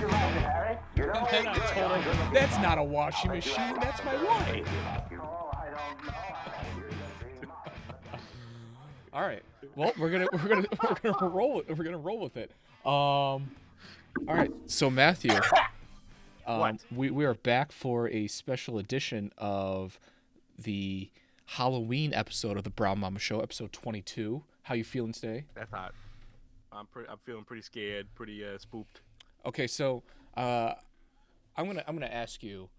And then I told her, that's not a washing machine, that's my wife. All right. Well, we're gonna roll with it. All right. So Matthew, What? we are back for a special edition of the Halloween episode of the Brown Mama Show, episode 22. How you feeling today? That's hot. I'm feeling pretty scared, pretty spooked. Okay, so I'm gonna ask you,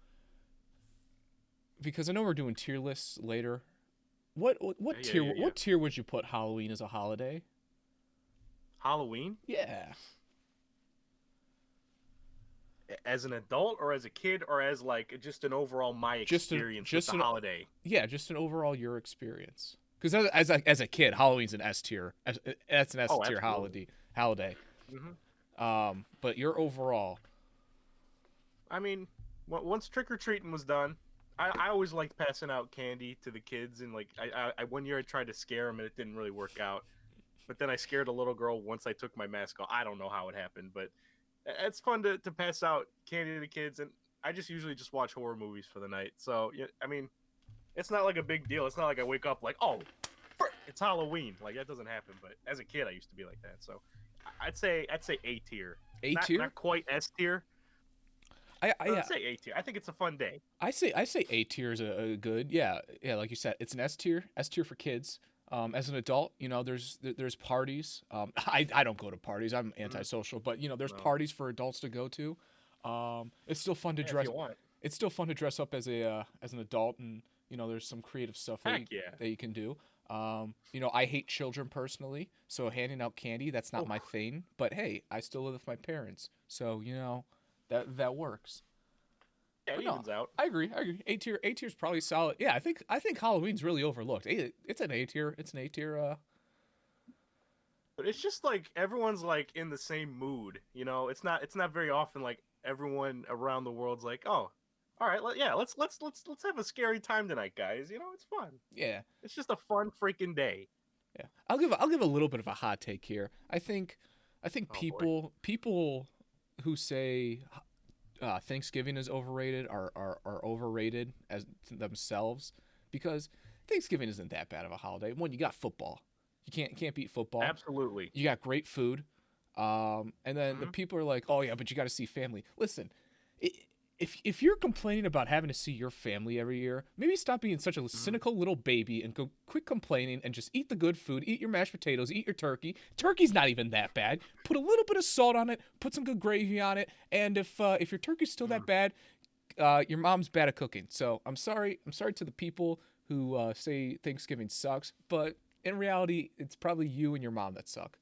because I know we're doing tier lists later. What tier would you put Halloween as a holiday? Halloween? Yeah. As an adult or as a kid or as like just an overall my experience with the holiday? Yeah, just an overall your experience. Because as a kid, Halloween's an S tier. That's an S tier holiday. Mm-hmm. But your overall. I mean, once trick or treating was done, I always liked passing out candy to the kids, and like I one year I tried to scare them and it didn't really work out. But then I scared a little girl once I took my mask off. I don't know how it happened, but it's fun to pass out candy to the kids, and I just usually just watch horror movies for the night. So yeah, I mean, it's not like a big deal. It's not like I wake up like, oh, it's Halloween. Like that doesn't happen. But as a kid, I used to be like that. So I'd say A tier. A tier, not quite S tier. I'd say A tier. I think it's a fun day. I say A tier is a good, yeah, like you said, it's an S tier for kids. As an adult, you know, there's parties. I don't go to parties. I'm antisocial, but you know, there's parties for adults to go to. It's still fun to dress. It's still fun to dress up as an adult, and you know, there's some creative stuff that you can do. You know, I hate children personally, so handing out candy, that's not my thing. But hey, I still live with my parents, so you know, that works. Yeah, it evens out. I agree. A tier is probably solid. Yeah, I think Halloween's really overlooked. It's an A tier. But it's just like everyone's like in the same mood. You know, it's not very often like everyone around the world's like, oh, all right, let's have a scary time tonight, guys. You know, it's fun. Yeah, it's just a fun freaking day. Yeah, I'll give a little bit of a hot take here. I think people who say Thanksgiving is overrated are overrated as themselves, because Thanksgiving isn't that bad of a holiday. One, you got football. You can't beat football. Absolutely. You got great food. And then the people are like, oh yeah, but you got to see family. Listen, if you're complaining about having to see your family every year, maybe stop being such a cynical little baby and go quit complaining and just eat the good food, eat your mashed potatoes, eat your turkey. Turkey's not even that bad. Put a little bit of salt on it, put some good gravy on it, and if your turkey's still that bad, your mom's bad at cooking. So I'm sorry to the people who say Thanksgiving sucks, but in reality, it's probably you and your mom that suck.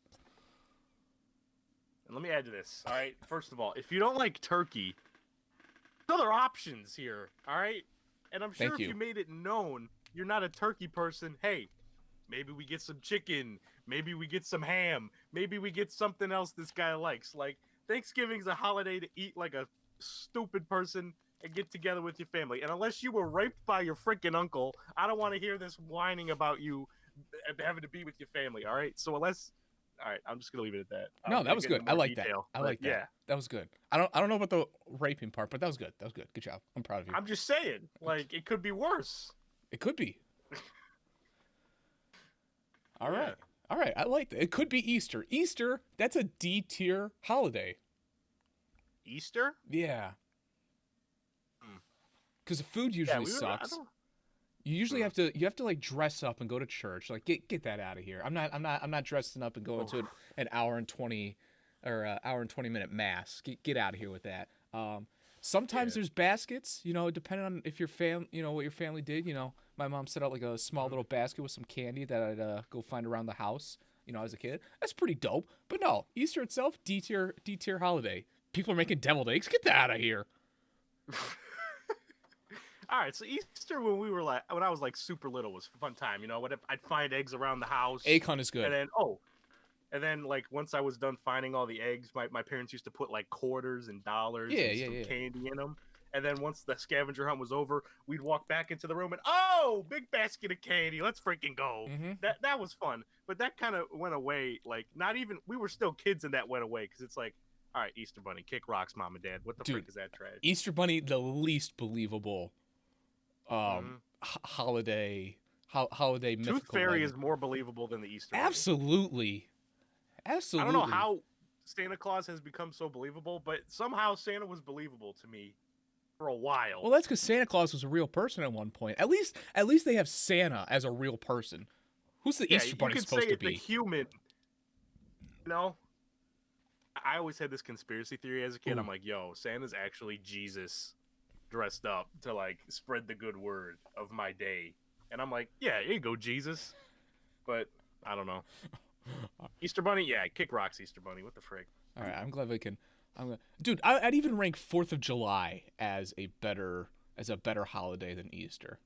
And let me add to this. All right, first of all, if you don't like turkey, other options here, all right? And I'm sure if you made it known you're not a turkey person, hey, maybe we get some chicken, maybe we get some ham, maybe we get something else this guy likes. Like, Thanksgiving's a holiday to eat like a stupid person and get together with your family. And unless you were raped by your freaking uncle, I don't want to hear this whining about you having to be with your family, all right? So all right, I'm just gonna leave it at that. No, that was good. I like that. I like that. Yeah, that was good. I don't know about the raping part, but that was good. Good job. I'm proud of you. I'm just saying, like, it could be worse. It could be. All right. I like that. It could be Easter. Easter, that's a D tier holiday. Easter? Yeah. Because the food usually sucks. You usually have to like dress up and go to church. Like get that out of here. I'm not dressing up and going to an hour and 20 minute mass. Get out of here with that. Sometimes there's baskets, you know, depending on if your what your family did. You know, my mom set out like a small little basket with some candy that I'd go find around the house, you know, as a kid. That's pretty dope. But no, Easter itself, D tier holiday. People are making deviled eggs. Get that out of here. All right, so Easter when I was like super little was a fun time. You know, I'd find eggs around the house. Egg hunt is good. And then like once I was done finding all the eggs, my parents used to put like quarters and dollars and some candy in them. And then once the scavenger hunt was over, we'd walk back into the room and big basket of candy. Let's freaking go. Mm-hmm. That was fun. But that kind of went away. Like we were still kids and that went away because it's like All right, Easter Bunny, kick rocks, mom and dad. What the frick is that trash? Easter Bunny, the least believable holiday Tooth mythical Fairy legend. is more believable than the Easter Bunny. Absolutely. I don't know how Santa Claus has become so believable, but somehow Santa was believable to me for a while. Well, that's because Santa Claus was a real person at one point. At least they have Santa as a real person. Who's the Easter Bunny supposed to be? The human. You know, I always had this conspiracy theory as a kid. I'm like, yo, Santa's actually Jesus dressed up to like spread the good word of my day. And I'm like, yeah, here you go, Jesus. But I don't know. Easter Bunny, yeah, kick rocks, Easter Bunny. What the frick? All right, I'm glad we can. Dude, I'd even rank 4th of July as a better holiday than Easter,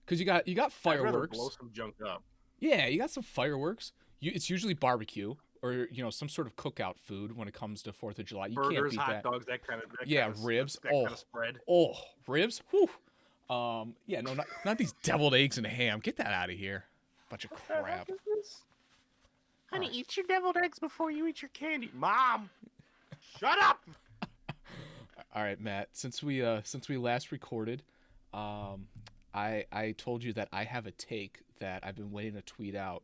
because you got fireworks. I'd rather blow some junk up. Yeah, you got some fireworks. It's usually barbecue or some sort of cookout food when it comes to 4th of July. You Burgers, can't beat hot that. dogs, that kind of ribs. That kind of spread. Oh, ribs. Whew. Yeah, no, not these deviled eggs and ham. Get that out of here. Bunch of crap. Honey, eat your deviled eggs before you eat your candy. Mom, shut up. All right, Matt. Since we last recorded, I told you that I have a take that I've been waiting to tweet out,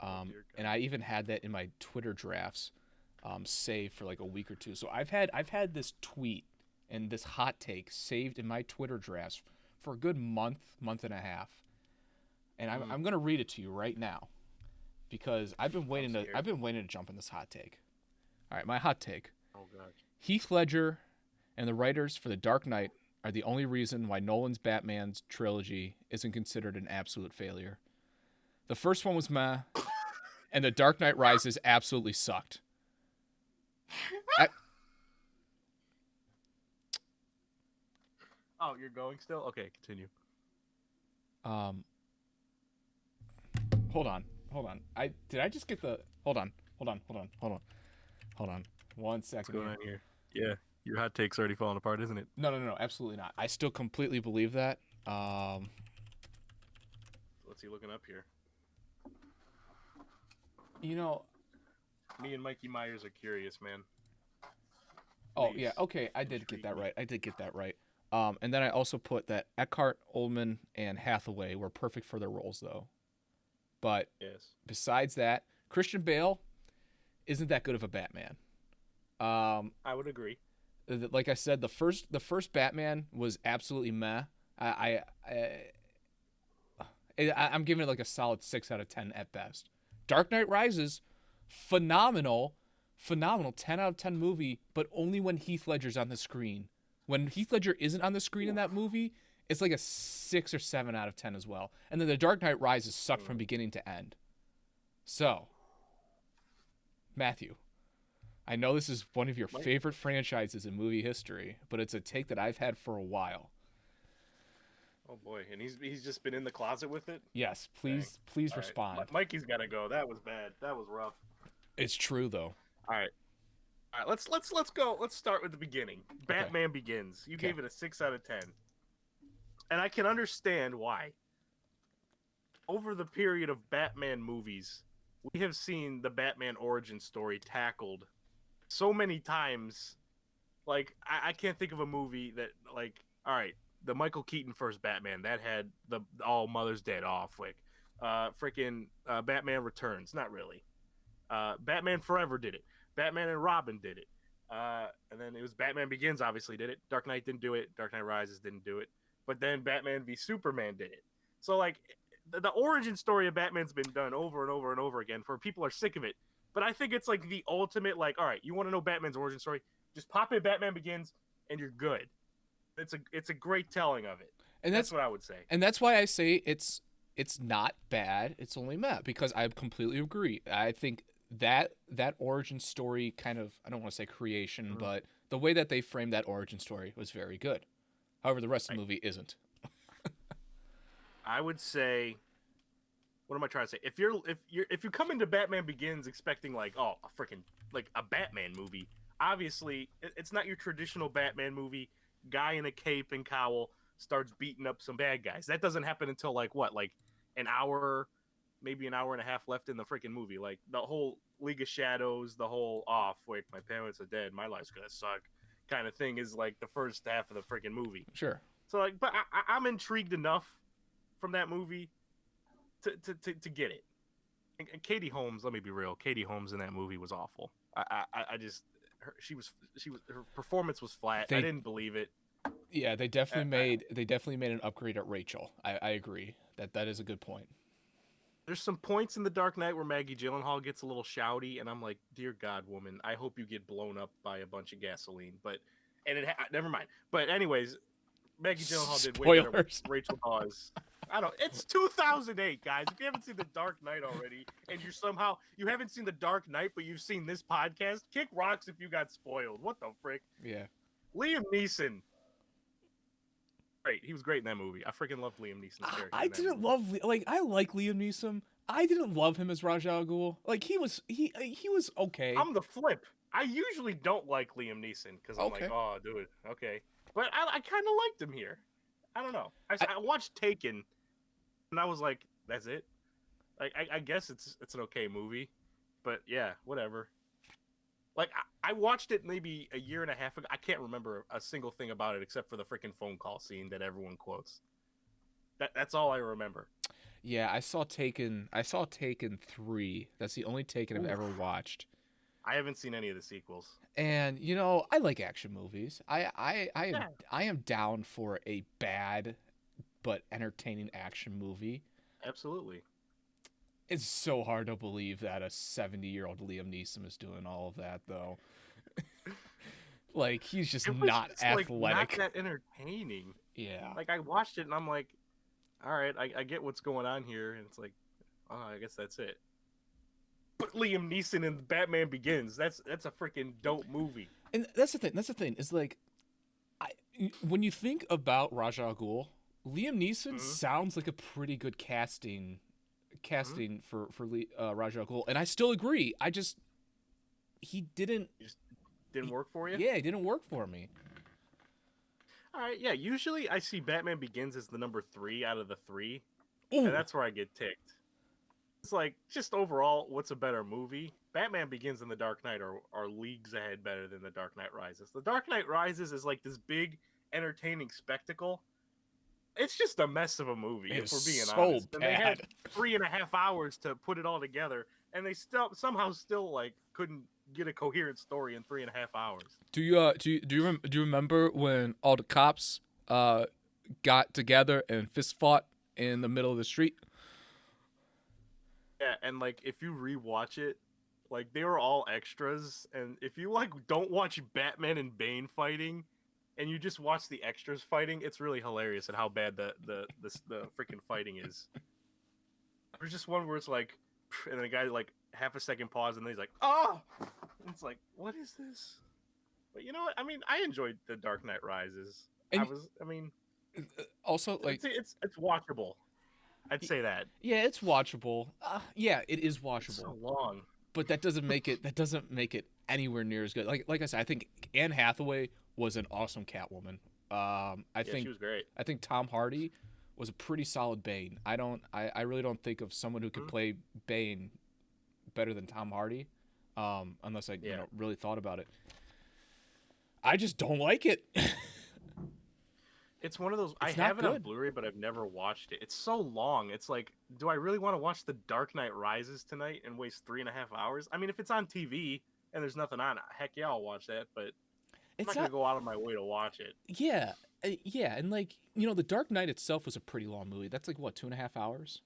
and I even had that in my Twitter drafts, saved for like a week or two. So I've had this tweet and this hot take saved in my Twitter drafts for a good month and a half, and I'm gonna read it to you right now, because I've been waiting to jump in this hot take. All right, my hot take. Oh God. Heath Ledger and the writers for The Dark Knight are the only reason why Nolan's Batman's trilogy isn't considered an absolute failure. The first one was meh, and The Dark Knight Rises absolutely sucked. Oh, you're going still? Okay, continue. Hold on. Did I just get the? Hold on. 1 second. What's going on here? Yeah, your hot take's already falling apart, isn't it? No, absolutely not. I still completely believe that. What's he looking up here? Me and Mikey Myers are curious, man. Oh, yeah, okay, I did get that right. And then I also put that Eckhart, Oldman, and Hathaway were perfect for their roles, though. But besides that, Christian Bale isn't that good of a Batman. I would agree. Like I said, the first Batman was absolutely meh. I'm giving it like a solid 6 out of 10 at best. Dark Knight Rises, phenomenal 10 out of 10 movie, but only when Heath Ledger's on the screen. When Heath Ledger isn't on the screen in that movie, it's like a 6 or 7 out of 10 as well. And then The Dark Knight Rises sucked from beginning to end. So, Matthew, I know this is one of your favorite franchises in movie history, but it's a take that I've had for a while. Oh boy, and he's just been in the closet with it? Yes, please respond. Right. Mikey's got to go. That was bad. That was rough. It's true though. All right, let's go. Let's start with the beginning. Batman Begins. You gave it a 6 out of 10. And I can understand why. Over the period of Batman movies, we have seen the Batman origin story tackled so many times. Like, I can't think of a movie that, like, all right, the Michael Keaton first Batman, that had the all Mother's Dead off. Like, Batman Returns, not really. Batman Forever did it. Batman and Robin did it. And then it was Batman Begins, obviously did it. Dark Knight didn't do it. Dark Knight Rises didn't do it. But then Batman v Superman did it. So, like, the origin story of Batman's been done over and over and over again, for people are sick of it. But I think it's like the ultimate, like, all right, you want to know Batman's origin story? Just pop in Batman Begins, and you're good. It's a great telling of it. And that's what I would say. And that's why I say it's not bad. It's only meh, because I completely agree. I think that origin story kind of, I don't want to say creation, but the way that they framed that origin story was very good. However, the rest of the movie isn't. I would say, what am I trying to say? If you come into Batman Begins expecting like, oh, a freaking like a Batman movie, obviously it's not your traditional Batman movie. Guy in a cape and cowl starts beating up some bad guys. That doesn't happen until like an hour, maybe an hour and a half left in the freaking movie. Like the whole League of Shadows, the whole wait, my parents are dead, my life's gonna suck kind of thing is like the first half of the freaking movie. Sure. So like, but I'm intrigued enough from that movie to get it. And Katie Holmes, let me be real, Katie Holmes in that movie was awful. I just her performance was flat. I didn't believe it. Yeah, they definitely made an upgrade at Rachel. I agree that is a good point. There's some points in The Dark Knight where Maggie Gyllenhaal gets a little shouty, and I'm like, dear God, woman, I hope you get blown up by a bunch of gasoline. Never mind. But anyways, Maggie Gyllenhaal did way better than Rachel Dawes. I don't. It's 2008, guys. If you haven't seen The Dark Knight already, and you haven't seen The Dark Knight, but you've seen this podcast, kick rocks if you got spoiled. What the frick? Yeah. Liam Neeson. Great. He was great in that movie. I freaking loved Liam Neeson's character. I like Liam Neeson. I didn't love him as Ra's al Ghul. Like he was okay. I'm the flip. I usually don't like Liam Neeson because I'm like, oh, dude, okay. But I kind of liked him here. I don't know. I watched Taken, and I was like, that's it. Like I guess it's an okay movie, but yeah, whatever. Like, I watched it maybe a year and a half ago. I can't remember a single thing about it except for the freaking phone call scene that everyone quotes. That's all I remember. Yeah, I saw Taken 3. That's the only Taken I've ever watched. I haven't seen any of the sequels. And, I like action movies. I am down for a bad but entertaining action movie. Absolutely. It's so hard to believe that a 70-year-old Liam Neeson is doing all of that, though. Like, he's just not athletic. Like, not that entertaining. Yeah. Like, I watched it, and I'm like, all right, I get what's going on here. And it's like, oh, I guess that's it. But Liam Neeson in Batman Begins, that's a freaking dope movie. And that's the thing. Is like, when you think about Ra's al Ghul, Liam Neeson sounds like a pretty good casting for Ra's al Ghul, and I still agree. He didn't work for you. Yeah, it didn't work for me. All right, yeah. Usually, I see Batman Begins as the number 3 out of the 3, and that's where I get ticked. It's like, just overall, what's a better movie? Batman Begins and The Dark Knight are leagues ahead better than The Dark Knight Rises. The Dark Knight Rises is like this big, entertaining spectacle. It's just a mess of a movie, if we're being honest. Bad. And they had 3.5 hours to put it all together, and they somehow like couldn't get a coherent story in 3.5 hours. Do you remember when all the cops got together and fist fought in the middle of the street? Yeah, and like if you rewatch it, like they were all extras, and if you like don't watch Batman and Bane fighting, and you just watch the extras fighting, it's really hilarious at how bad the freaking fighting is. There's just one where it's like, and the guy like half a second pause, and then he's like, oh! And it's like, what is this? But you know what? I mean, I enjoyed The Dark Knight Rises. Also, like, it's watchable. I'd say that. Yeah, it's watchable. Yeah, it is watchable. It's so long. But that doesn't make it anywhere near as good. Like I said, I think Anne Hathaway was an awesome Catwoman. I think she was great. I think Tom Hardy was a pretty solid Bane. I really don't think of someone who could play Bane better than Tom Hardy, unless I really thought about it. I just don't like it. It's one of those. I have it on Blu-ray, but I've never watched it. It's so long. It's like, do I really want to watch The Dark Knight Rises tonight and waste 3.5 hours? I mean, if it's on TV and there's nothing on, heck yeah, I'll watch that. But I'm not gonna go out of my way to watch it. Yeah, and like The Dark Knight itself was a pretty long movie. That's like what, 2.5 hours.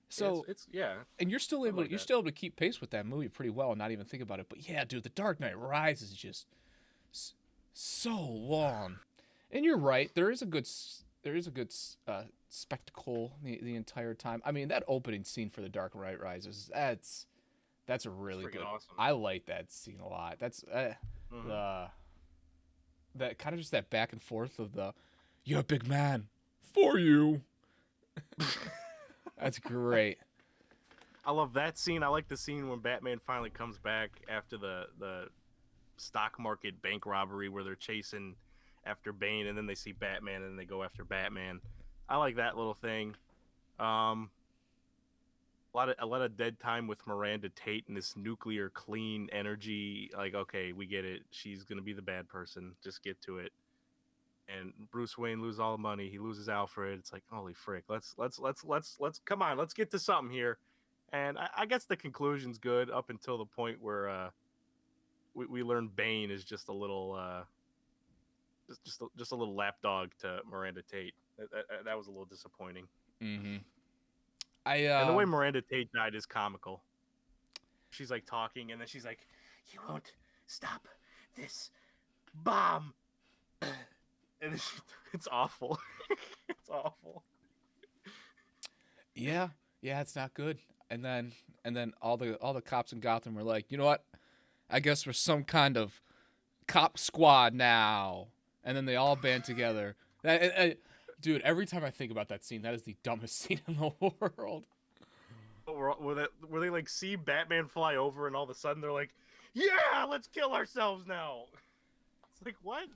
So it's yeah, and you're still able to keep pace with that movie pretty well and not even think about it. But yeah, dude, The Dark Knight Rises is just so long. And you're right. There is a good spectacle the entire time. I mean, that opening scene for The Dark Knight Rises, that's a really good. Awesome. I like that scene a lot. That's that kind of just that back and forth of the, you're a big man, for you. That's great. I love that scene. I like the scene when Batman finally comes back after the stock market bank robbery where they're chasing after Bane, and then they see Batman, and then they go after Batman. I like that little thing. lot of dead time with Miranda Tate and this nuclear clean energy. Like, okay, we get it. She's gonna be the bad person. Just get to it. And Bruce Wayne loses all the money. He loses Alfred. It's like, holy frick. Let's come on. Let's get to something here. And I guess the conclusion's good up until the point where we learn Bane is just a little just a little lapdog to Miranda Tate. That was a little disappointing. Mm-hmm. And the way Miranda Tate died is comical. She's like talking, and then she's like, "You won't stop this bomb." And it's awful. It's awful. Yeah, it's not good. And then all the cops in Gotham were like, you know what? I guess we're some kind of cop squad now. And then they all band together. Dude, every time I think about that scene, that is the dumbest scene in the world. Where they like see Batman fly over, and all of a sudden they're like, "Yeah, let's kill ourselves now." It's like, what?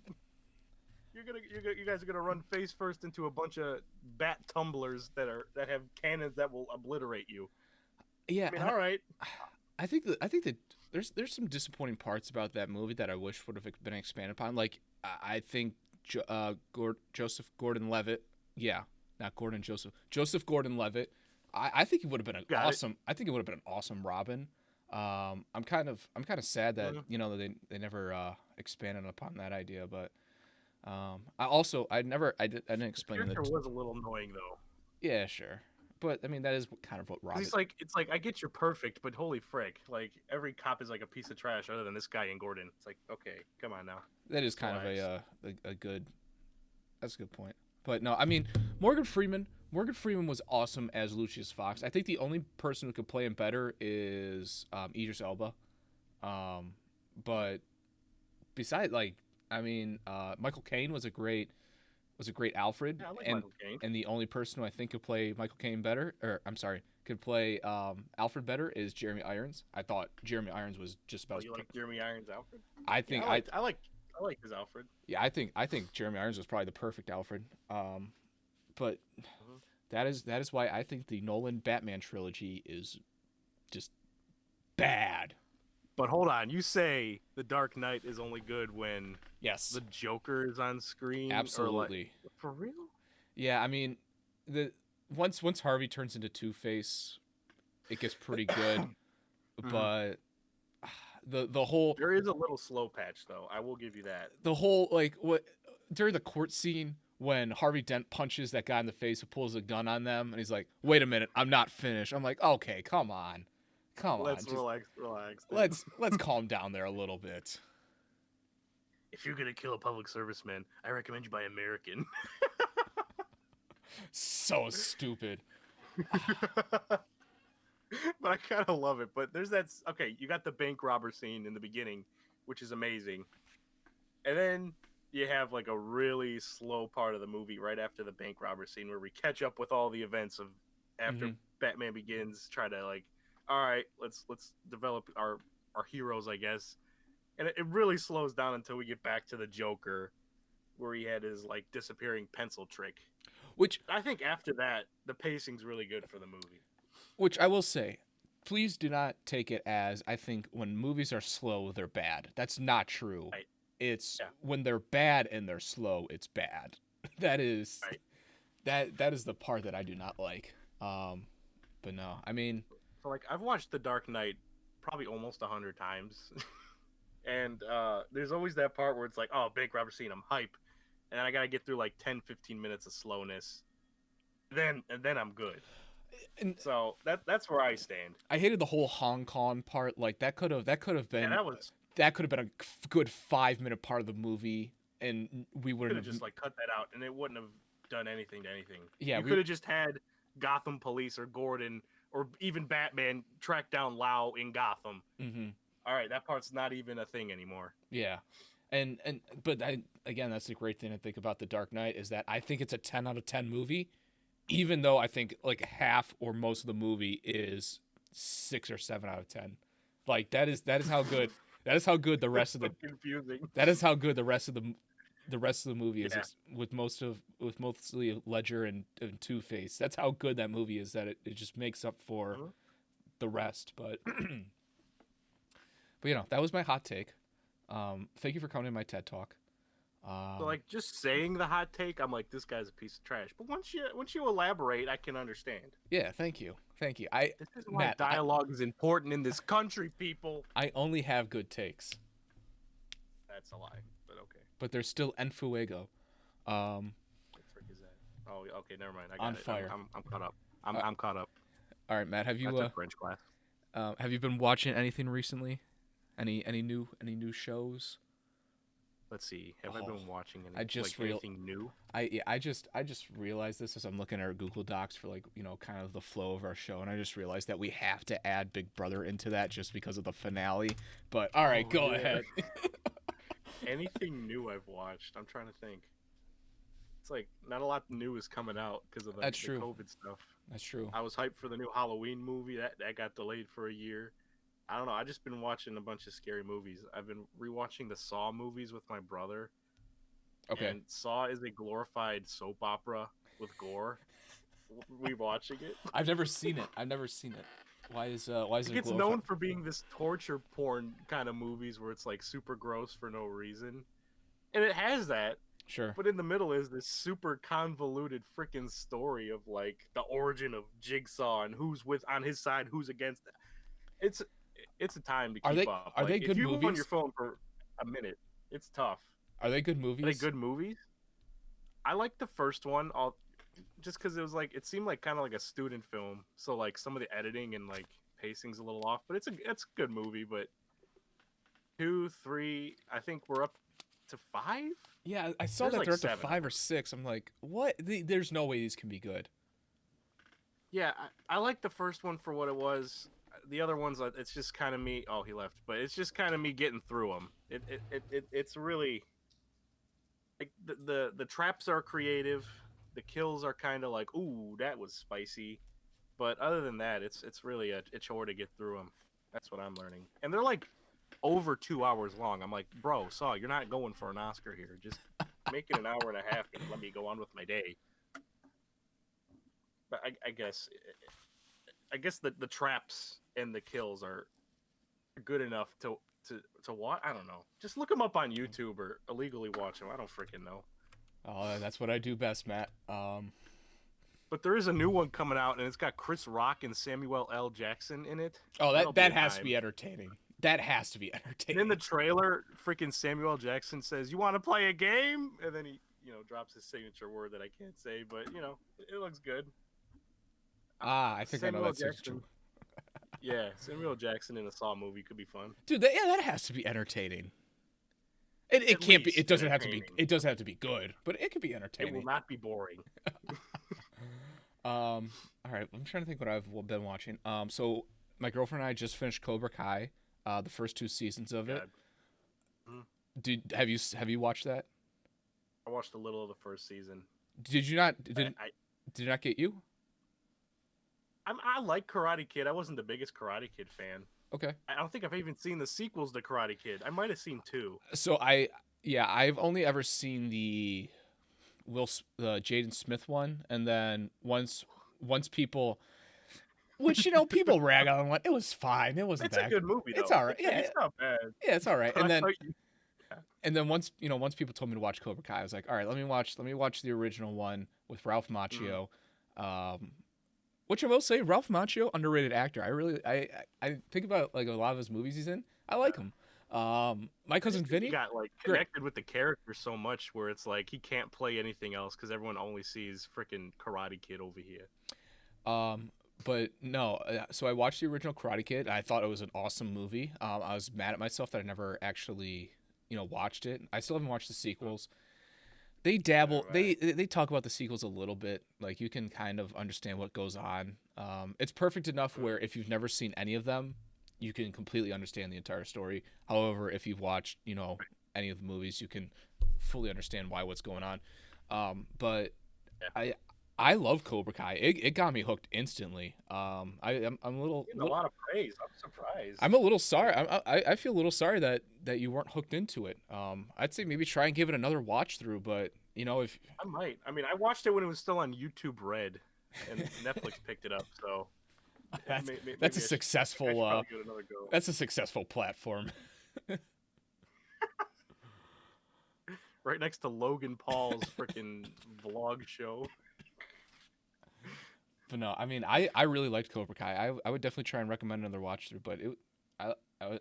You guys are gonna run face first into a bunch of bat tumblers that have cannons that will obliterate you. Yeah, I mean, all right. I think that there's some disappointing parts about that movie that I wish would have been expanded upon. Like, I think Joseph Gordon-Levitt, Joseph Gordon-Levitt. I think he would have been awesome. I think it would have been an awesome Robin. I'm kind of sad that they never expanded upon that idea, but. I didn't explain it. Was a little annoying though. Yeah, sure, but I mean that is kind of what Robin. It's like I get you're perfect, but holy frick! Like every cop is like a piece of trash, other than this guy and Gordon. It's like, okay, come on now. That is kind of a good. That's a good point. But no, I mean Morgan Freeman was awesome as Lucius Fox. I think the only person who could play him better is Idris Elba. But besides, like. I mean, Michael Caine was a great Alfred, yeah, I like Michael Caine. And the only person who I think could play Michael Caine better, could play Alfred better is Jeremy Irons. I thought Jeremy Irons was just about. You like Jeremy Irons Alfred? I think I like his Alfred. Yeah, I think Jeremy Irons was probably the perfect Alfred. But that is why I think the Nolan Batman trilogy is just bad. But hold on, you say The Dark Knight is only good when the Joker is on screen? Absolutely. For real? Yeah, I mean, once Harvey turns into Two-Face, it gets pretty good. But the whole there is a little slow patch though. I will give you that. The whole during the court scene when Harvey Dent punches that guy in the face who pulls a gun on them, and he's like, "Wait a minute, I'm not finished." I'm like, "Okay, come on." Let's relax. Let's calm down there a little bit. If you're gonna kill a public serviceman, I recommend you buy American. So stupid. But I kind of love it. But there's that. Okay, you got the bank robber scene in the beginning, which is amazing, and then you have like a really slow part of the movie right after the bank robber scene where we catch up with all the events of after Batman Begins. Try to like. All right, let's develop our heroes, I guess. And it really slows down until we get back to the Joker, where he had his like disappearing pencil trick. Which I think after that, the pacing's really good for the movie. Which I will say, please do not take it as I think when movies are slow, they're bad. That's not true. Right. It's when they're bad and they're slow, it's bad. That is that is the part that I do not like. But no, I mean. So like I've watched The Dark Knight probably almost 100 times, and there's always that part where it's like, oh, bank robber scene, I'm hype, and then I gotta get through like 10-15 minutes of slowness, and then I'm good. And so that's where I stand. I hated the whole Hong Kong part. Like that could have been that could have been a good 5-minute part of the movie, and we wouldn't have just like cut that out, and it wouldn't have done anything to anything. Yeah, you could have just had Gotham Police or Gordon. Or even Batman track down Lau in Gotham. Mm-hmm. All right, that part's not even a thing anymore. Yeah, but again, that's the great thing I think about The Dark Knight is that I think it's a 10 out of 10 movie, even though I think like half or most of the movie is 6 or 7 out of 10. Like that is how good the rest of the confusing. That is how good the rest of the movie is with mostly Ledger and Two-Face. That's how good that movie is. That it just makes up for the rest. But but that was my hot take. Thank you for coming to my TED Talk. So like just saying the hot take, I'm like, this guy's a piece of trash. But once you elaborate, I can understand. Yeah, thank you. This is why Matt, dialogue is important in this country, people. I only have good takes. That's a lie, but okay. But there's still en fuego. What the frick is that? Oh, okay, never mind. I got on it. fire. I'm caught up. I'm caught up. All right, Matt. Have you? I took French class. Have you been watching anything recently? Any new shows? Let's see. Have I been watching anything new? I just realized this as I'm looking at our Google Docs for kind of the flow of our show, and I just realized that we have to add Big Brother into that just because of the finale. But all right, go ahead. Anything new I've watched? I'm trying to think. It's like not a lot new is coming out because of the COVID stuff. That's true. I was hyped for the new Halloween movie that got delayed for a year. I don't know. I just been watching a bunch of scary movies. I've been rewatching the Saw movies with my brother. Okay. And Saw is a glorified soap opera with gore. We watching it. I've never seen it. Why is it? It's known for being this torture porn kind of movies where it's like super gross for no reason, and it has that. Sure. But in the middle is this super convoluted freaking story of like the origin of Jigsaw and who's on his side, who's against it. It's a time to keep up. Are they good movies? If you on your phone for a minute, it's tough. Are they good movies? Are they good movies? I like the first one, just because it seemed like kind of like a student film. So like some of the editing and like pacing's a little off, but it's a good movie. But 2, 3, I think we're up to 5. Yeah, I saw that they're up to 5 or 6. I'm like, what? There's no way these can be good. Yeah, I like the first one for what it was. The other ones, it's just kind of me. Oh, he left, but it's just kind of me getting through them. It's really like the traps are creative, the kills are kind of like, ooh, that was spicy. But other than that, it's really a chore to get through them. That's what I'm learning. And they're like over 2 hours long. I'm like, bro, Saw, you're not going for an Oscar here. Just make it an hour and a half and let me go on with my day. But I guess the traps and the kills are good enough to watch. I don't know. Just look them up on YouTube or illegally watch them. I don't freaking know. Oh, that's what I do best, Matt. But there is a new one coming out, and it's got Chris Rock and Samuel L. Jackson in it. Oh, that has to be entertaining. That has to be entertaining. And in the trailer, freaking Samuel L. Jackson says, "You want to play a game?" And then he, drops his signature word that I can't say, but it looks good. I think Samuel I know that signature. Yeah, Samuel Jackson in a Saw movie could be fun. Dude, that has to be entertaining. It can't be. It doesn't have to be. It doesn't have to be good, but it could be entertaining. It will not be boring. All right, I'm trying to think what I've been watching. So my girlfriend and I just finished Cobra Kai, the first 2 seasons of it. Have you watched that? I watched a little of the first season. Did you not? Did it not get you? I like Karate Kid. I wasn't the biggest Karate Kid fan. Okay. I don't think I've even seen the sequels to Karate Kid. I might have seen 2. So I've only ever seen the Jaden Smith one, and then once people, which people rag on one, it was fine. It wasn't that. It's a good movie, though. It's all right. Yeah, it's not bad. Yeah, it's all right. And then once people told me to watch Cobra Kai, I was like, all right, let me watch the original one with Ralph Macchio. Which I will say, Ralph Macchio, underrated actor. I think about like a lot of his movies he's in. I like him. My cousin Vinny got like connected with the character so much where it's like he can't play anything else because everyone only sees freaking Karate Kid over here. But no. So I watched the original Karate Kid. I thought it was an awesome movie. I was mad at myself that I never actually watched it. I still haven't watched the sequels. They dabble. Right. They talk about the sequels a little bit. Like you can kind of understand what goes on. It's perfect enough where if you've never seen any of them, you can completely understand the entire story. However, if you've watched any of the movies, you can fully understand what's going on. But yeah. I love Cobra Kai. It got me hooked instantly. I'm a little. A lot of praise. I'm surprised. I'm a little sorry. I feel a little sorry that you weren't hooked into it. I'd say maybe try and give it another watch through. But if I might. I mean, I watched it when it was still on YouTube Red, and Netflix picked it up. So That's a successful. That's a successful platform. Right next to Logan Paul's freaking vlog show. But no, I mean, I really liked Cobra Kai. I would definitely try and recommend another watch through, but it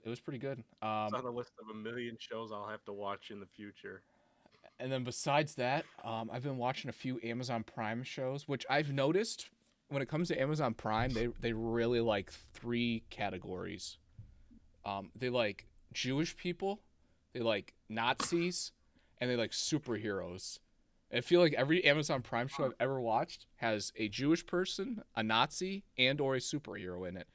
was pretty good. It's on the list of a million shows I'll have to watch in the future. And then besides that, I've been watching a few Amazon Prime shows, which I've noticed when it comes to Amazon Prime, they really like 3 categories. They like Jewish people, they like Nazis, and they like superheroes. I feel like every Amazon Prime show I've ever watched has a Jewish person, a Nazi, and or a superhero in it.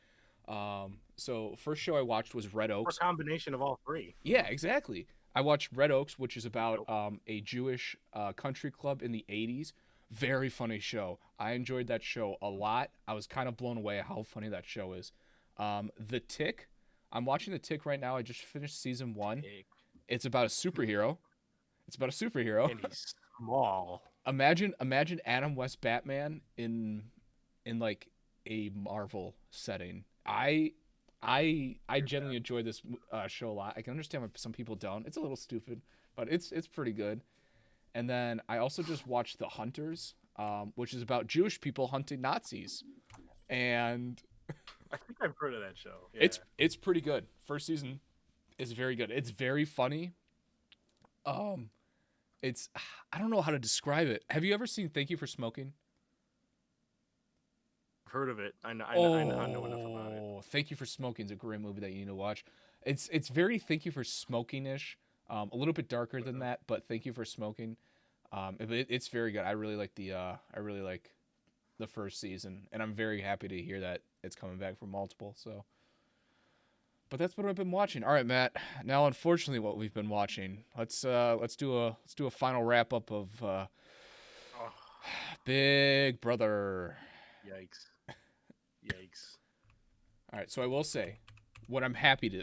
So first show I watched was Red Oaks. A combination of all 3. Yeah, exactly. I watched Red Oaks, which is about a Jewish country club in the 80s. Very funny show. I enjoyed that show a lot. I was kind of blown away at how funny that show is. The Tick. I'm watching The Tick right now. I just finished season 1. It's about a superhero. And he's small. Imagine Adam West Batman in like a Marvel setting. I genuinely enjoy this show a lot. I can understand why some people don't. It's a little stupid, but it's pretty good. And then I also just watched The Hunters, which is about Jewish people hunting Nazis. And I think I've heard of that show. Yeah. It's pretty good. First season is very good. It's very funny. It's I don't know how to describe it. Have you ever seen Thank You for Smoking? I've heard of it. I know enough about it. Thank You for Smoking is a great movie that you need to watch. It's very Thank You for Smoking-ish. A little bit darker than that, but Thank You for Smoking. It's very good. I really like the first season, and I'm very happy to hear that it's coming back for multiple. So, but that's what I've been watching. All right, Matt. Now, unfortunately, what we've been watching. Let's do a final wrap up of Big Brother. Yikes. All right, so I will say, what I'm happy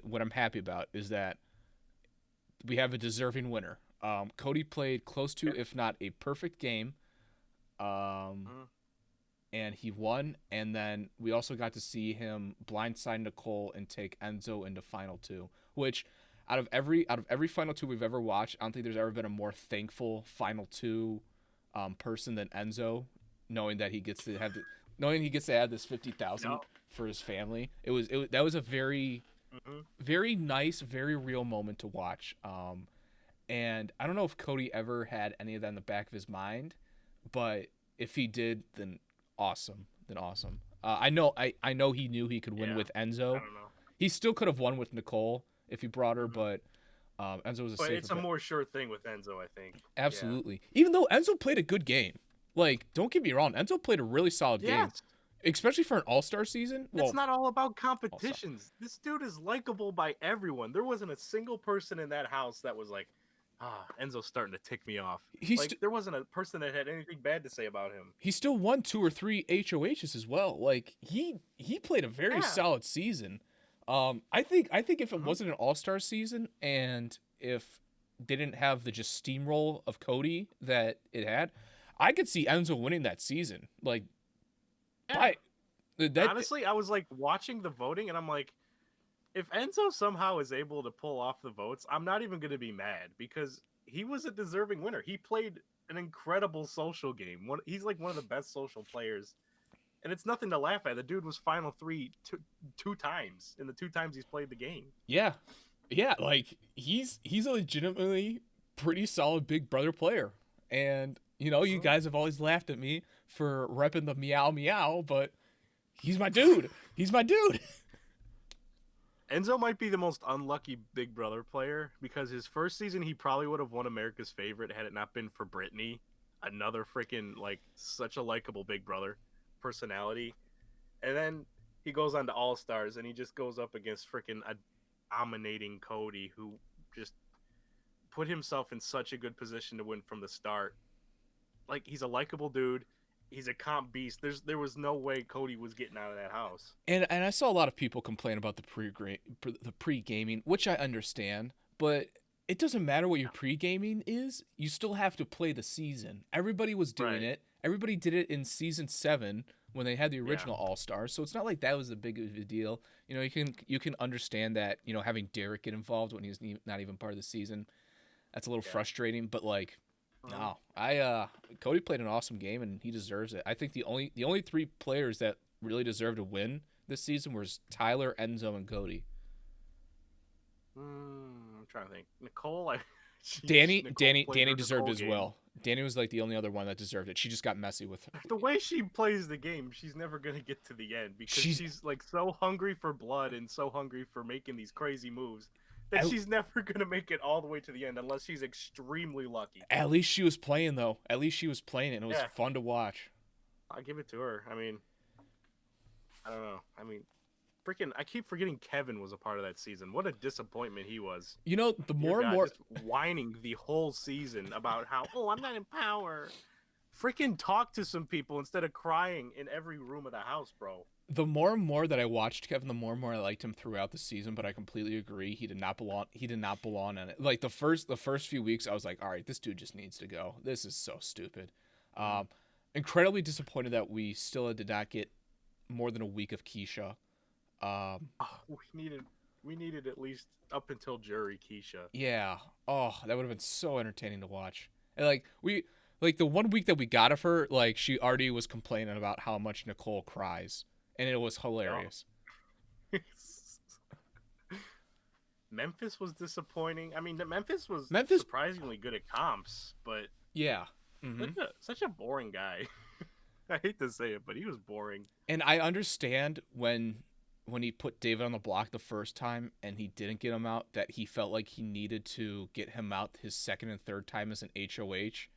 about is that we have a deserving winner. Cody played close to, if not a perfect game, and he won. And then we also got to see him blindside Nicole and take Enzo into Final 2. Which, out of every Final 2 we've ever watched, I don't think there's ever been a more thankful Final 2 person than Enzo, knowing he gets to have this 50,000 for his family. That was a very very nice, very real moment to watch. And I don't know if Cody ever had any of that in the back of his mind, but if he did, then awesome. I know he knew he could win with Enzo. I don't know. He still could have won with Nicole if he brought her, but Enzo was a safer it's a more sure thing with Enzo, I think. Absolutely. Yeah. Even though Enzo played a good game. Like, don't get me wrong, Enzo played a really solid game. Especially for an all-star season. It's not all about competitions. This dude is likable by everyone. There wasn't a single person in that house that was like, Enzo's starting to tick me off. There wasn't a person that had anything bad to say about him. He still won 2 or 3 HOHs as well. Like, he played a very solid season. I think if it wasn't an all-star season and if they didn't have the just steamroll of Cody that it had, I could see Enzo winning that season. Like, honestly, I was like watching the voting and I'm like, if Enzo somehow is able to pull off the votes, I'm not even going to be mad because he was a deserving winner. He played an incredible social game. He's like one of the best social players, and it's nothing to laugh at. The dude was Final 3 two times in the 2 times he's played the game. Yeah. Like he's a legitimately pretty solid Big Brother player, and you guys have always laughed at me for repping the meow, but he's my dude. Enzo might be the most unlucky Big Brother player because his first season he probably would have won America's Favorite had it not been for Brittany, another freaking such a likable Big Brother personality. And then he goes on to All Stars and he just goes up against freaking a dominating Cody who just put himself in such a good position to win from the start. Like, he's a likable dude. He's a comp beast. There was no way Cody was getting out of that house. And I saw a lot of people complain about the pre-gaming, which I understand, but it doesn't matter what your pre-gaming is. You still have to play the season. Everybody was doing it. Everybody did it in season 7 when they had the Yeah. original All-Stars. So it's not like that was a big of a deal. You know, you can understand that, you know, having Derek get involved when he's not even part of the season, that's a little frustrating. But like, no, Cody played an awesome game and he deserves it. I think the only three players that really deserved to win this season was Tyler, Enzo, and Cody. I'm trying to think. Nicole, Danny Nicole deserved as game. well. Danny was like the only other one that deserved it. She just got messy with her. The way she plays the game, she's never gonna get to the end because she's like so hungry for blood and so hungry for making these crazy moves that she's never gonna make it all the way to the end unless she's extremely lucky. At least she was playing though. At least she was playing and it was fun to watch. I'll give it to her. I mean, I don't know. I mean, freaking, I keep forgetting Kevin was a part of that season. What a disappointment he was. You know, the more and more just whining the whole season about how, oh, I'm not in power. Freaking talk to some people instead of crying in every room of the house, bro. The more and more that I watched Kevin, the more and more I liked him throughout the season. But I completely agree, he did not belong. He did not belong in it. Like the first few weeks, I was like, all right, this dude just needs to go. This is so stupid. Incredibly disappointed that we still did not get more than a week of Keisha. We needed at least up until Jury Keisha. Yeah. Oh, that would have been so entertaining to watch. And like the 1 week that we got of her, like she already was complaining about how much Nicole cries, and it was hilarious. Memphis was disappointing. I mean, Memphis was surprisingly good at comps, but yeah, such a boring guy. I hate to say it, but he was boring. And I understand when he put David on the block the first time and he didn't get him out, that he felt like he needed to get him out his second and third time as an HOH.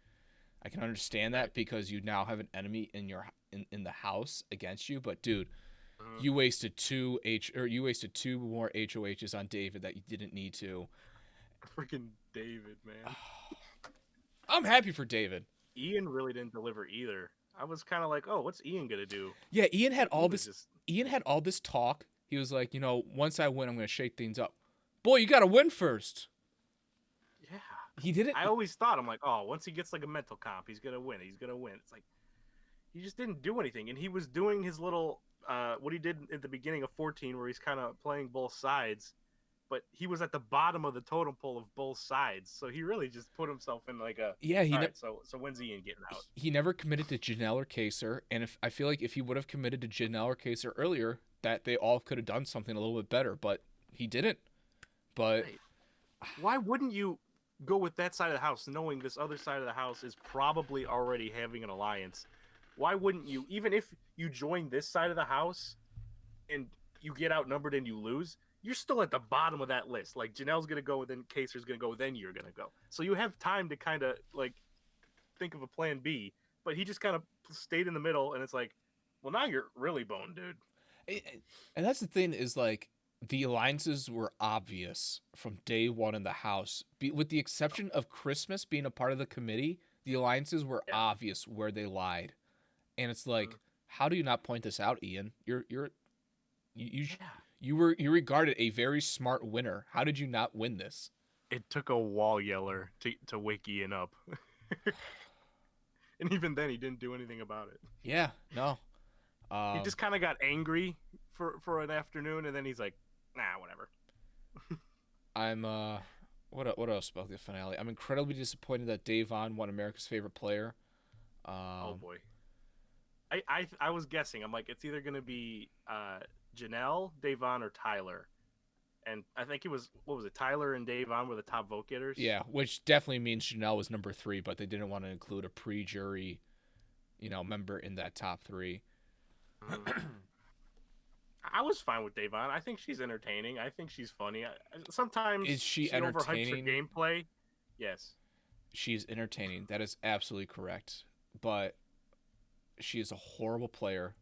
I can understand that because you now have an enemy in the house against you. But dude, you wasted two more HOHs on David that you didn't need to. Freaking David, man. I'm happy for David. Ian really didn't deliver either. I was kind of like, oh, what's Ian gonna do? Yeah, Ian had all this talk. He was like, you know, once I win, I'm gonna shake things up. Boy, you gotta win first. Yeah. He didn't. I always thought, I'm like, oh, once he gets like a mental comp, he's gonna win. He's gonna win. It's like he just didn't do anything, and he was doing his little what he did at the beginning of 14, where he's kind of playing both sides, but he was at the bottom of the totem pole of both sides, so he really just put himself in like a so when's Ian getting out? He never committed to Janelle or Kaser, and I feel like if he would have committed to Janelle or Kaser earlier, that they all could have done something a little bit better, but he didn't. But why wouldn't you go with that side of the house, knowing this other side of the house is probably already having an alliance? Why wouldn't you, even if you join this side of the house and you get outnumbered and you lose, you're still at the bottom of that list. Like, Janelle's going to go, then Kaser's going to go, then you're going to go. So you have time to kind of, like, think of a plan B. But he just kind of stayed in the middle, and it's like, well, now you're really boned, dude. And that's the thing is, like, the alliances were obvious from day one in the house. With the exception of Christmas being a part of the committee, the alliances were obvious where they lied. And it's like, how do you not point this out, Ian? You were regarded a very smart winner. How did you not win this? It took a wall yeller to wake Ian up. And even then, he didn't do anything about it. Yeah, no. He just kind of got angry for an afternoon, and then he's like, nah, whatever. What else about the finale? I'm incredibly disappointed that Davon won America's Favorite Player. Oh, boy. I was guessing. I'm like, it's either going to be Janelle, Davon, or Tyler. And I think it was, what was it, Tyler and Davon were the top vote getters? Yeah, which definitely means Janelle was number 3, but they didn't want to include a pre-jury, member in that top 3. I was fine with Davon. I think she's entertaining. I think she's funny. Sometimes is she entertaining? Overhypes her gameplay. Yes. She's entertaining. That is absolutely correct. But she is a horrible player.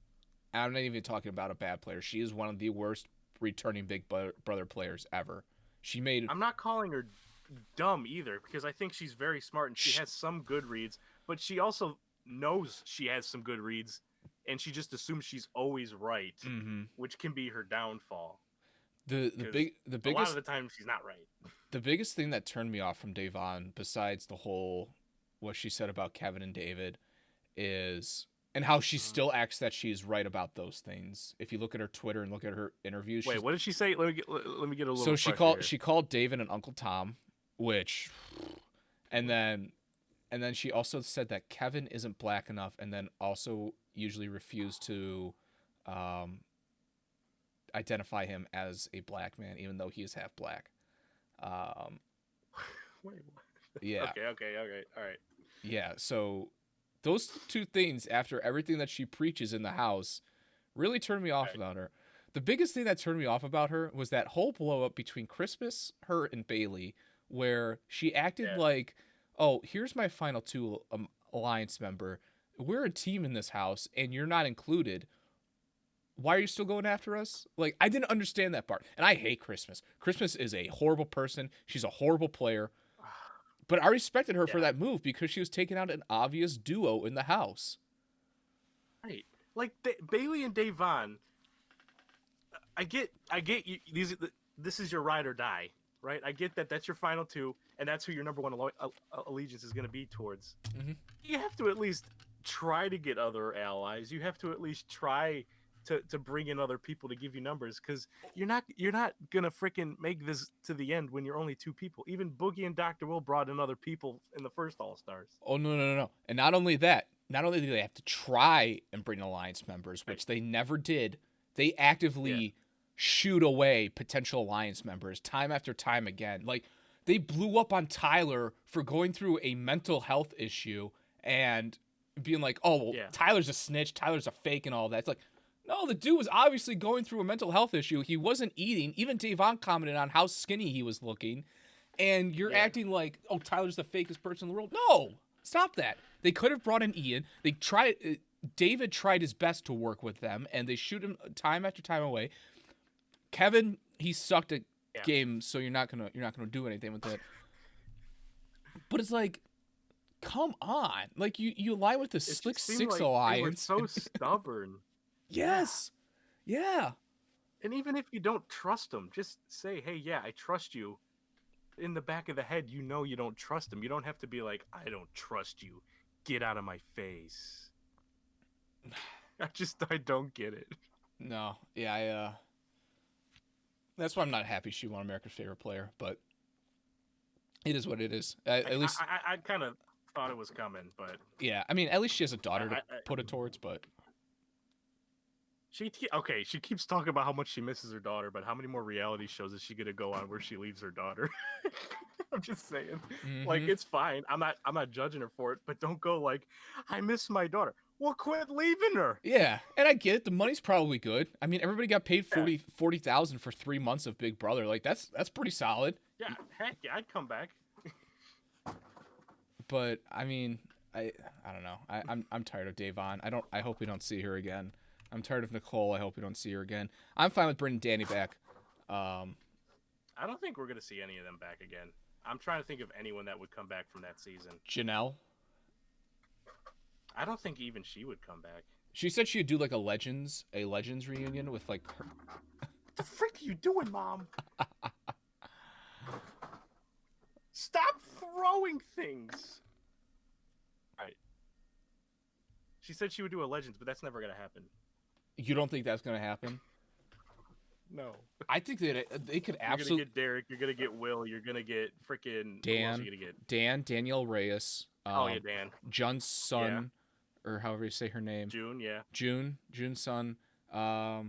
I'm not even talking about a bad player. She is one of the worst returning Big Brother players ever. I'm not calling her dumb either, because I think she's very smart and she has some good reads, but she also knows she has some good reads, and she just assumes she's always right, which can be her downfall. The biggest, a lot of the time she's not right. The biggest thing that turned me off from Davon, besides the whole what she said about Kevin and David, is and how she still acts that she's right about those things. If you look at her Twitter and look at her interviews. Wait, what did she say? Let me get a little. So she called David and Uncle Tom, which, and then she also said that Kevin isn't black enough, and then also usually refused to identify him as a black man, even though he is half black. Wait, what? Yeah. Okay, all right. Yeah, so those two things, after everything that she preaches in the house, really turned me off about her. The biggest thing that turned me off about her was that whole blow up between Christmas, her, and Bailey, where she acted like, oh, here's my final two alliance member. We're a team in this house, and you're not included. Why are you still going after us? Like, I didn't understand that part. And I hate Christmas. Christmas is a horrible person. She's a horrible player. But I respected her for that move because she was taking out an obvious duo in the house. Right. Like, Bailey and Davon, I get you. This is your ride or die, right? I get that that's your final two, and that's who your number one allegiance is going to be towards. Mm-hmm. You have to at least try to get other allies. You have to at least try to bring in other people to give you numbers, because you're not gonna freaking make this to the end when you're only two people. Even Boogie and Dr. Will brought in other people in the first All-Stars. Oh no. And not only that, not only do they have to try and bring alliance members, which they never did, they actively shoot away potential alliance members time after time again. Like, they blew up on Tyler for going through a mental health issue and being like, oh well, Tyler's a snitch, Tyler's a fake, and all that. It's like, no, the dude was obviously going through a mental health issue. He wasn't eating. Even Davon commented on how skinny he was looking. And you're acting like, oh, Tyler's the fakest person in the world. No, stop that. They could have brought in Ian. David tried his best to work with them, and they shoot him time after time away. Kevin, he sucked at games, so you're not gonna do anything with it. But it's like, come on. Like, you lie with the Slick Six Alliance. They were so stubborn. Yes. Yeah. And even if you don't trust them, just say, hey, I trust you. In the back of the head, you know you don't trust them. You don't have to be like, I don't trust you. Get out of my face. I don't get it. No. Yeah, that's why I'm not happy she won America's Favorite Player, but it is what it is. At least I kind of thought it was coming, but yeah, I mean, at least she has a daughter to put it towards, but she keeps talking about how much she misses her daughter, but how many more reality shows is she gonna go on where she leaves her daughter? I'm just saying, like, it's fine. I'm not judging her for it, but don't go like, I miss my daughter. Well, quit leaving her. Yeah, and I get it. The money's probably good. I mean, everybody got paid $40,000 for 3 months of Big Brother. Like, that's pretty solid. Yeah, heck yeah, I'd come back. But I mean, I don't know. I'm tired of Davon. I hope we don't see her again. I'm tired of Nicole. I hope we don't see her again. I'm fine with bringing Danny back. I don't think we're going to see any of them back again. I'm trying to think of anyone that would come back from that season. Janelle? I don't think even she would come back. She said she'd do like a Legends reunion with like her. What the frick are you doing, Mom? Stop throwing things. All right. She said she would do a Legends, but that's never going to happen. You don't think that's going to happen? No. I think that they could absolutely. You're going to get Derek. You're going to get Will. You're going to get freaking Dan. Who else are you going to get? Danielle Reyes. Dan. John's son, or however you say her name. June's son. Yeah.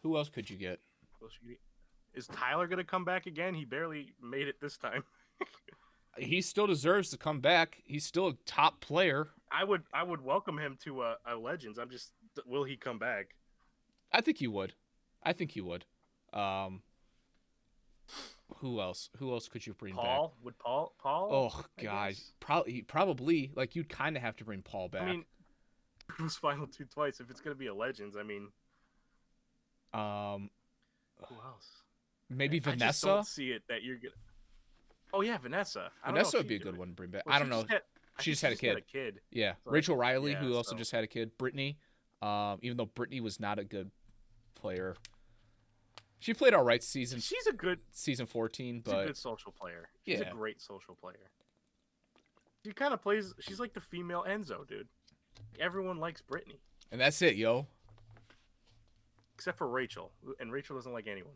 Who else could you get? Is Tyler going to come back again? He barely made it this time. He still deserves to come back. He's still a top player. I would welcome him to a Legends. Will he come back? I think he would. Who else? Who else could you bring back? Would Paul? Oh, guys. Probably. Like, you'd kind of have to bring Paul back. I mean, it was final two twice. If it's going to be a Legends, I mean. Who else? Maybe Vanessa? I just don't see it that you're going to. Oh, yeah, Vanessa. Vanessa would be a good one to bring back. Well, I don't know. She just had a kid. Yeah. So, Rachel Riley, who also just had a kid. Brittany. Even though Brittany was not a good player. She played all right season. She's a good season 14, but she's a good social player. She's a great social player. She kind of plays. She's like the female Enzo, dude. Everyone likes Brittany. And that's it, yo. Except for Rachel. And Rachel doesn't like anyone.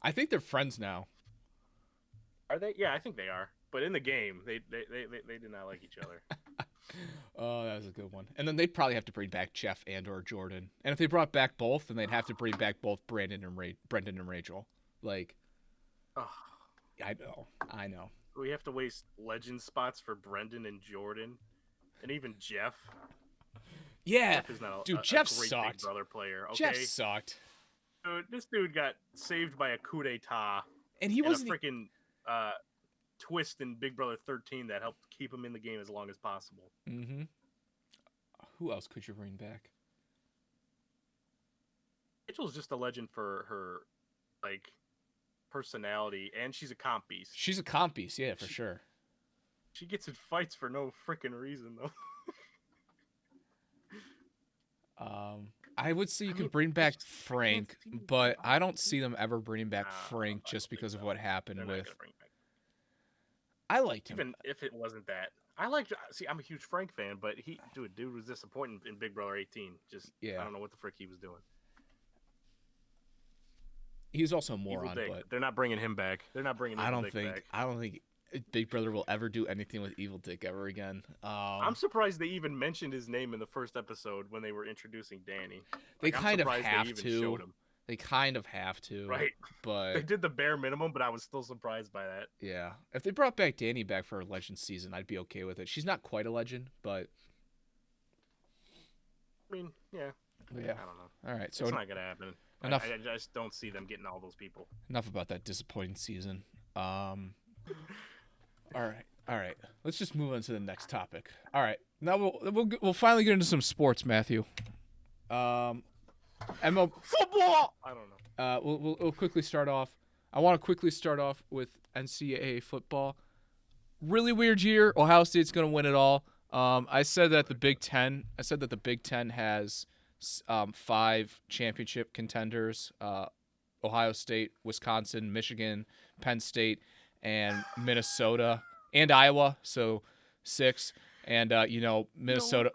I think they're friends now. Are they? Yeah, I think they are. But in the game, they do not like each other. Oh, that was a good one. And then they'd probably have to bring back Jeff and or Jordan. And if they brought back both, then they'd have to bring back both Brendan and Rachel. Like, I know. We have to waste legend spots for Brendan and Jordan, and even Jeff. Yeah, Jeff is not Jeff a great sucked. Big Brother player. Okay? Jeff sucked. Dude, this dude got saved by a coup d'état, and he was a freaking twist in Big Brother 13 that helped keep him in the game as long as possible. Mm-hmm. Who else could you bring back? Rachel's just a legend for her, like, personality, and she's a comp beast. She's a comp beast, yeah, for sure. She gets in fights for no freaking reason, though. I would say you could bring back Frank, but I don't see them ever bringing back Frank just because of what happened with. I liked him. Even if it wasn't that. See, I'm a huge Frank fan, but dude was disappointing in Big Brother 18. I don't know what the frick he was doing. He's also a moron, but they're not bringing him back. They're not bringing Evil Dick back. I don't think Big Brother will ever do anything with Evil Dick ever again. I'm surprised they even mentioned his name in the first episode when they were introducing Danny. They kind of have to. They kind of have to. Right. But they did the bare minimum, but I was still surprised by that. Yeah. If they brought back Danny back for a legend season, I'd be okay with it. She's not quite a legend, but I mean, yeah. Yeah. I don't know. All right. So it's not gonna happen. Enough. I just don't see them getting all those people. Enough about that disappointing season. All right. Let's just move on to the next topic. All right. Now we'll finally get into some sports, Matthew. Football. I don't know. We'll quickly start off. I want to quickly start off with NCAA football. Really weird year. Ohio State's going to win it all. I said that the Big Ten has 5 championship contenders: Ohio State, Wisconsin, Michigan, Penn State, and Minnesota, and Iowa. So 6. And Minnesota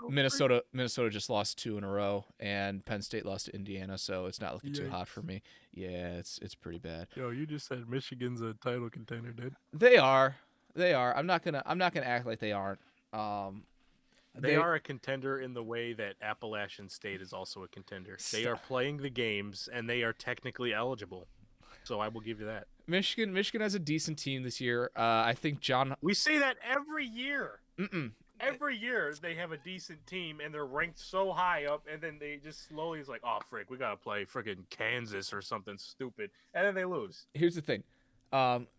just lost 2 in a row, and Penn State lost to Indiana. So it's not looking too hot for me. Yeah, it's pretty bad. Yo, you just said Michigan's a title contender, dude. They are. I'm not gonna act like they aren't. They are a contender in the way that Appalachian State is also a contender. They are playing the games, and they are technically eligible. So I will give you that. Michigan has a decent team this year. I think John. We say that every year. Every year they have a decent team, and they're ranked so high up, and then they just slowly is like, oh, frick, we gotta play freaking Kansas or something stupid, and then they lose. Here's the thing.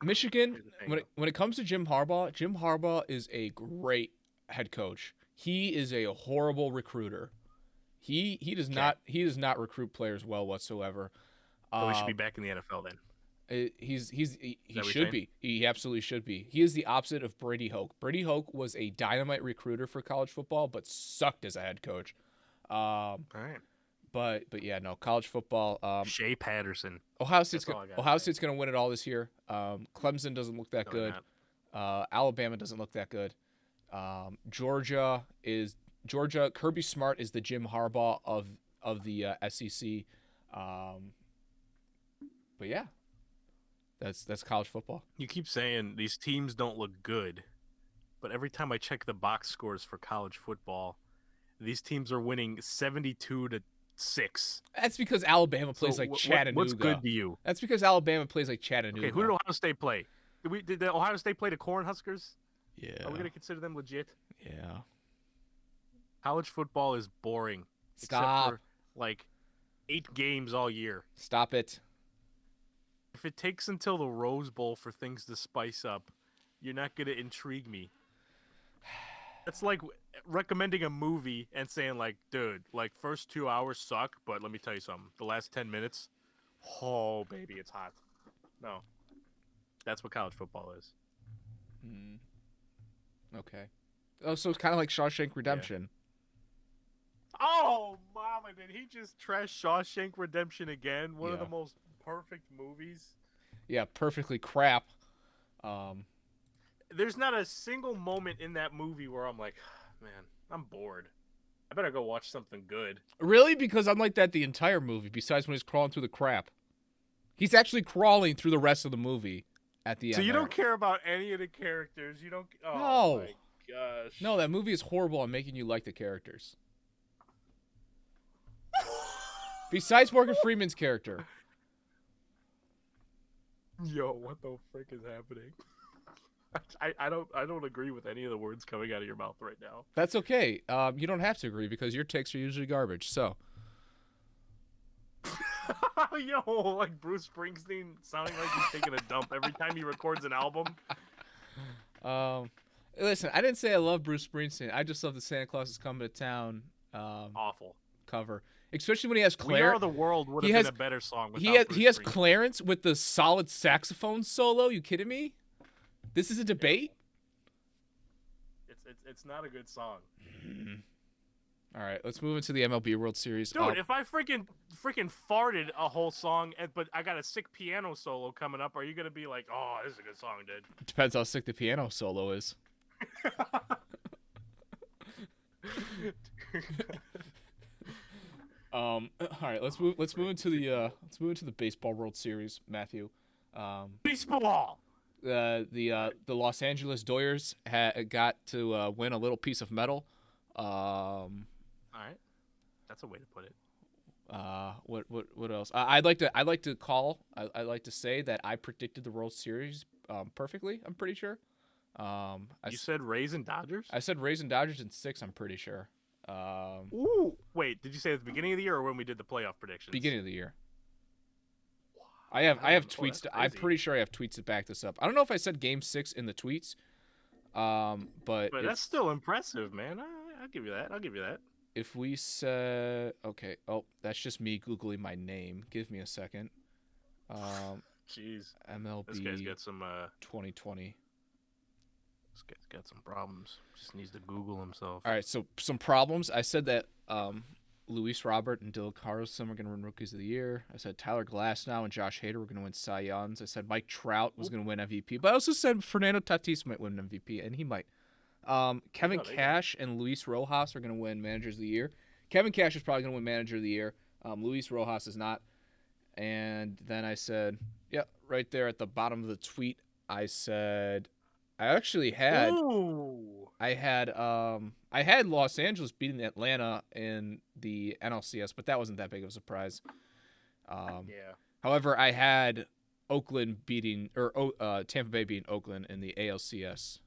Michigan, when it comes to Jim Harbaugh is a great head coach. He is a horrible recruiter. He does not recruit players well whatsoever. So he should be back in the NFL then. He should be. He absolutely should be. He is the opposite of Brady Hoke. Brady Hoke was a dynamite recruiter for college football, but sucked as a head coach. All right. But yeah, no, college football. Shea Patterson. Ohio State's going to win it all this year. Clemson doesn't look that good. Alabama doesn't look that good. Georgia. Kirby Smart is the Jim Harbaugh of the SEC. But yeah, that's college football. You keep saying these teams don't look good, but every time I check the box scores for college football, these teams are winning 72-6. That's because Alabama plays like Chattanooga. What's good to you? That's because Alabama plays like Chattanooga. Okay, who did Ohio State play? Did Ohio State play the Cornhuskers? Yeah. Are we going to consider them legit? Yeah. College football is boring. Stop. Except for, like, 8 games all year. Stop it. If it takes until the Rose Bowl for things to spice up, you're not going to intrigue me. It's like recommending a movie and saying, like, dude, like, first 2 hours suck, but let me tell you something. The last 10 minutes, oh, baby, it's hot. No. That's what college football is. Okay. Oh, so it's kind of like Shawshank Redemption. Yeah. Oh, mama, did he just trash Shawshank Redemption again? One of the most perfect movies. Yeah, perfectly crap. There's not a single moment in that movie where I'm like, man, I'm bored. I better go watch something good. Really? Because I'm like that the entire movie, besides when he's crawling through the crap. He's actually crawling through the rest of the movie at the end. So you there. don't care about any of the characters? You don't... Oh, No. my gosh. No, that movie is horrible on making you like the characters. Besides Morgan Freeman's character. Yo, what the frick is happening? I don't agree with any of the words coming out of your mouth right now. That's okay. You don't have to agree because your takes are usually garbage. So. Yo, like Bruce Springsteen sounding like he's taking a dump every time he records an album. Listen, I didn't say I love Bruce Springsteen. I just love the Santa Claus is Coming to Town Awful cover. Especially when he has We Are the World would have been a better song without he has Bruce Springsteen. Clarence with the solid saxophone solo. You kidding me? This is a debate? It's not a good song. All right, let's move into the MLB World Series. Dude, if I freaking farted a whole song, but I got a sick piano solo coming up, are you gonna be like, "Oh, this is a good song, dude"? Depends how sick the piano solo is. All right, let's move into the Baseball World Series, Matthew. Baseball. The Los Angeles Dodgers got to win a little piece of metal. All right, that's a way to put it. What else? I'd like to say that I predicted the World Series perfectly. I'm pretty sure. You said Rays and Dodgers? I said Rays and Dodgers in 6. I'm pretty sure. Ooh, wait, did you say at the beginning of the year or when we did the playoff predictions? Beginning of the year. I have tweets. I'm pretty sure I have tweets to back this up. I don't know if I said Game 6 in the tweets. But that's still impressive, man. I'll give you that. If we said, okay, that's just me Googling my name. Give me a second. Jeez. MLB This guy's got some 2020. This guy's got some problems. Just needs to Google himself. All right, so some problems. I said that Luis Robert and Dylan Carlson were going to win Rookies of the Year. I said Tyler Glasnow and Josh Hader were going to win Cy Youngs. I said Mike Trout was going to win MVP. But I also said Fernando Tatis might win MVP, and he might. Kevin Cash and Luis Rojas are going to win Managers of the Year. Kevin Cash is probably going to win Manager of the Year. Luis Rojas is not. And then I said, right there at the bottom of the tweet, I said I actually had I had Los Angeles beating Atlanta in the NLCS, but that wasn't that big of a surprise. However, I had Oakland beating Tampa Bay beating Oakland in the ALCS.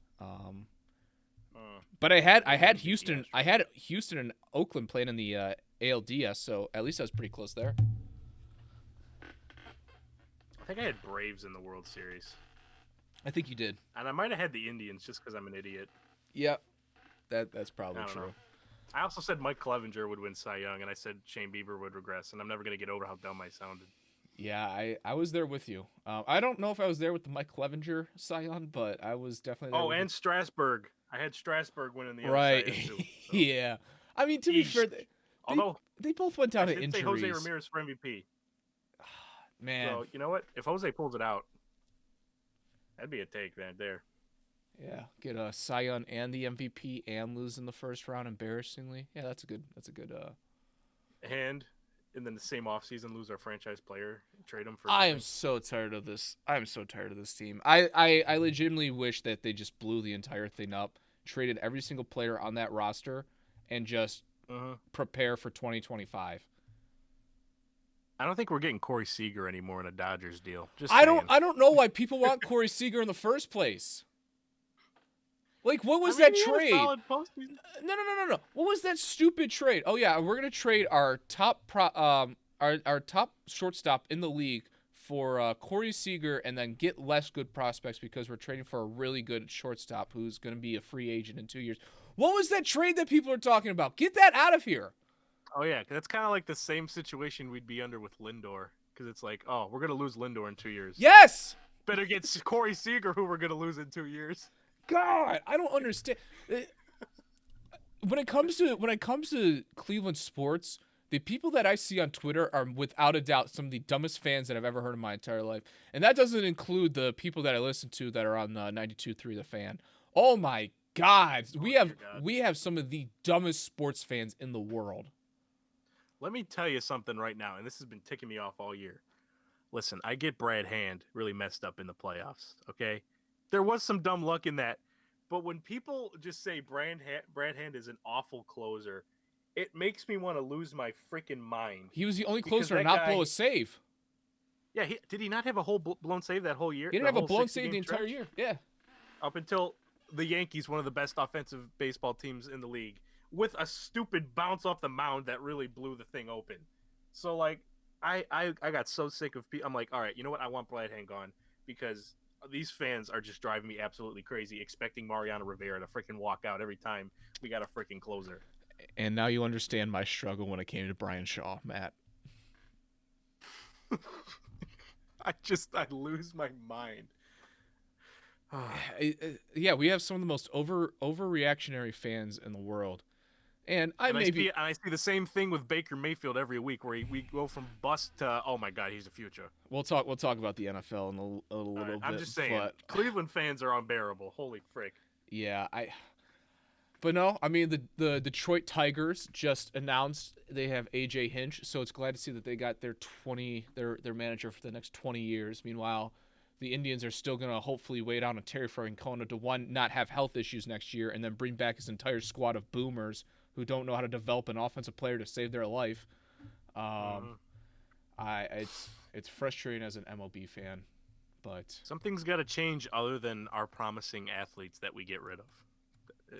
But I had Houston and Oakland playing in the ALDS, so at least I was pretty close there. I think I had Braves in the World Series. I think you did. And I might have had the Indians just because I'm an idiot. Yep. That's probably true. Know. I also said Mike Clevenger would win Cy Young, and I said Shane Bieber would regress, and I'm never going to get over how dumb I sounded. Yeah, I was there with you. I don't know if I was there with the Mike Clevenger Cy Young, but I was definitely there. And Strasburg. I had Strasburg winning the right. Too, so. Yeah. I mean, to be fair, they both went down to injuries. Say Jose Ramirez for MVP. Man. So, you know what? If Jose pulls it out, that'd be a take right there. Yeah, get a Cy Young and the MVP and lose in the first round embarrassingly. Yeah, that's a good. And then the same offseason lose our franchise player, trade him for. I am so tired of this. Team. I legitimately wish that they just blew the entire thing up, traded every single player on that roster, and just prepare for 2025. I don't think we're getting Corey Seager anymore in a Dodgers deal. I don't know why people want Corey Seager in the first place. Like, what was that trade? No. What was that stupid trade? Oh yeah, we're gonna trade our top our top shortstop in the league for Corey Seager, and then get less good prospects because we're trading for a really good shortstop who's gonna be a free agent in 2 years. What was that trade that people are talking about? Get that out of here. Oh yeah, that's kind of like the same situation we'd be under with Lindor, because it's like, oh, we're gonna lose Lindor in 2 years. Yes. Better get Corey Seager, who we're gonna lose in 2 years. God, I don't understand. When it comes to Cleveland sports, the people that I see on Twitter are without a doubt some of the dumbest fans that I've ever heard in my entire life, and that doesn't include the people that I listen to that are on 92.3 The Fan. Oh my God, we have some of the dumbest sports fans in the world. Let me tell you something right now, and this has been ticking me off all year. Listen, I get Brad Hand really messed up in the playoffs, okay? There was some dumb luck in that, but when people just say Brad Hand is an awful closer, it makes me want to lose my freaking mind. He was the only closer to not blow a save. Yeah, did he not have a whole blown save that whole year? He didn't have a blown save the entire year, yeah. Up until the Yankees, one of the best offensive baseball teams in the league, with a stupid bounce off the mound that really blew the thing open. So, like, I got so sick of people. I'm like, all right, you know what? I want Brad Hand gone because these fans are just driving me absolutely crazy, expecting Mariano Rivera to freaking walk out every time we got a freaking closer. And now you understand my struggle when it came to Brian Shaw, Matt. I lose my mind. Yeah, we have some of the most overreactionary fans in the world. And I see the same thing with Baker Mayfield every week, where we go from bust to, oh my God, he's the future. We'll talk about the NFL in a little bit. I'm just saying, Cleveland fans are unbearable. Holy frick. Yeah, but no, I mean the Detroit Tigers just announced they have AJ Hinch, so it's glad to see that they got their manager for the next 20 years. Meanwhile, the Indians are still going to hopefully wait on a Teir Francona to not have health issues next year, and then bring back his entire squad of boomers who don't know how to develop an offensive player to save their life. It's frustrating as an MLB fan, but something's got to change other than our promising athletes that we get rid of,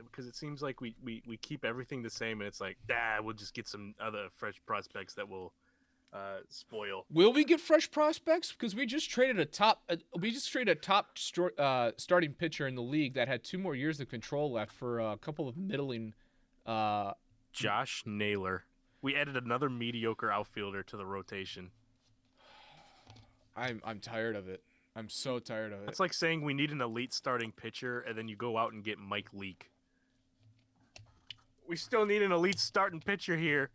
because it seems like we keep everything the same, and it's like, we'll just get some other fresh prospects that will spoil. Will we get fresh prospects? Because we just traded a top starting pitcher in the league that had 2 more years of control left for a couple of middling. Josh Naylor. We added another mediocre outfielder to the rotation. I'm tired of it. I'm so tired of it. It's like saying we need an elite starting pitcher, and then you go out and get Mike Leake. We still need an elite starting pitcher here.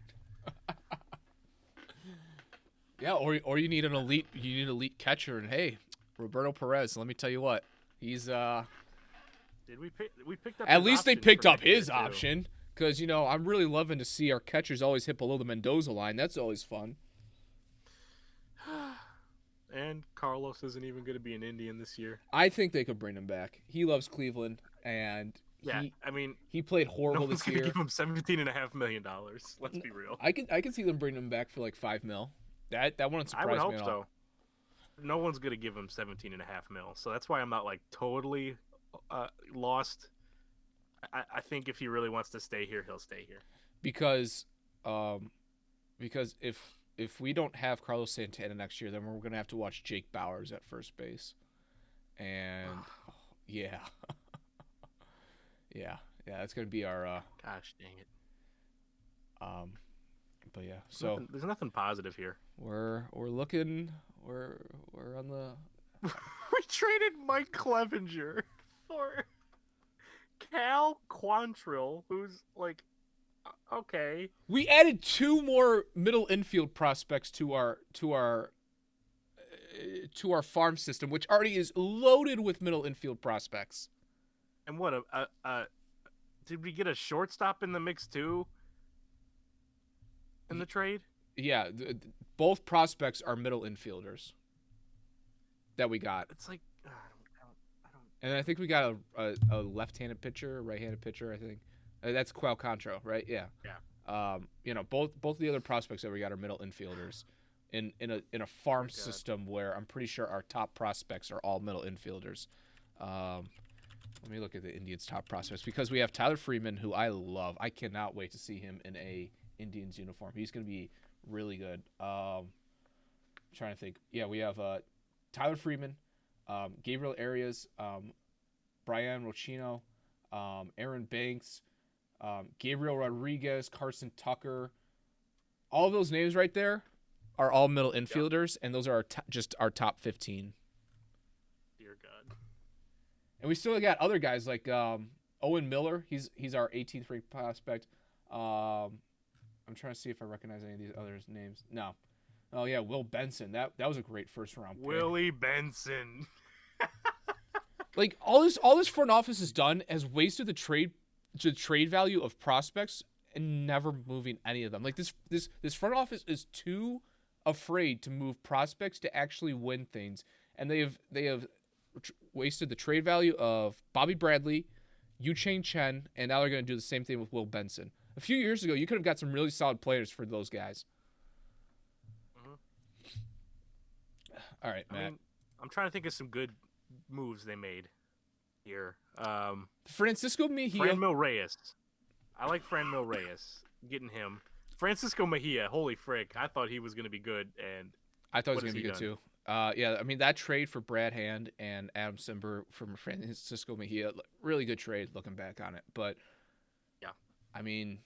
Yeah, or you need an elite catcher, and hey, Roberto Perez. Let me tell you what, he's we picked up. At least they picked up his option. Because, I'm really loving to see our catchers always hit below the Mendoza line. That's always fun. And Carlos isn't even going to be an Indian this year. I think they could bring him back. He loves Cleveland, and he played horrible this year. Give him $17.5 million. Let's be real. I can see them bringing him back for like $5 million. That wouldn't surprise me at all. I would hope so. No one's going to give him $17.5 million, so that's why I'm not like totally lost. I think if he really wants to stay here, he'll stay here. Because if we don't have Carlos Santana next year, then we're gonna have to watch Jake Bowers at first base, and yeah, that's gonna be our. Gosh dang it. But yeah, so there's nothing positive here. We're looking. We're on the. We traded Mike Clevenger for Cal Quantrill, who's like, okay. We added 2 more middle infield prospects to our farm system, which already is loaded with middle infield prospects. And what did we get a shortstop in the mix too? In the trade? Yeah, both prospects are middle infielders that we got. It's like. And I think we got a left-handed pitcher, right-handed pitcher. I think that's Qual Contro, right? Yeah. Yeah. Both the other prospects that we got are middle infielders, in a farm system where I'm pretty sure our top prospects are all middle infielders. Let me look at the Indians' top prospects, because we have Tyler Freeman, who I love. I cannot wait to see him in a Indians uniform. He's going to be really good. I'm trying to think. Yeah, we have Tyler Freeman. Gabriel Arias, Brian Rochino, Aaron Banks, Gabriel Rodriguez, Carson Tucker. All of those names right there are all middle infielders, and those are just our top 15. Dear God. And we still got other guys like Owen Miller. He's our 18th ranked prospect. I'm trying to see if I recognize any of these others' names. No. Oh yeah, Will Benson. That was a great first round pick. Willie Benson. Like all this front office has done has wasted the trade value of prospects and never moving any of them. Like this front office is too afraid to move prospects to actually win things, and they have wasted the trade value of Bobby Bradley, Yu-Chang Chen, and now they're going to do the same thing with Will Benson. A few years ago, you could have got some really solid players for those guys. Mm-hmm. All right, Matt. I mean, I'm trying to think of some good moves they made here. Francisco Mejia. Franmil Reyes. I like Franmil Reyes. Getting him. Francisco Mejia. Holy frick! I thought he was going to be good, and I thought he was going to be good too. Yeah, I mean that trade for Brad Hand and Adam Simber from Francisco Mejia, really good trade looking back on it. But yeah, I mean,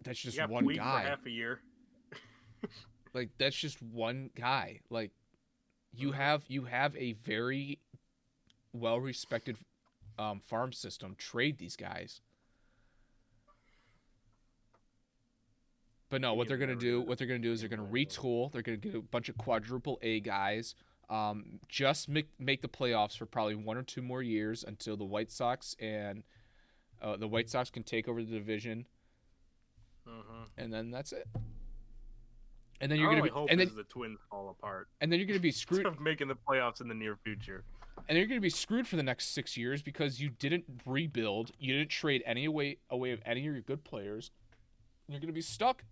that's just you got one Puig guy. For half a year. Like that's just one guy. Like you have a very well respected farm system. Trade these guys. But no, what they're gonna do is they're gonna retool. They're gonna get a bunch of quadruple A guys. Just make the playoffs for probably 1 or 2 more years until the White Sox can take over the division, and then that's it. And then you're gonna be hope and then the Twins fall apart. And then you're gonna be screwed of making the playoffs in the near future. And you're gonna be screwed for the next 6 years because you didn't rebuild. You didn't trade any away of any of your good players. You're gonna be stuck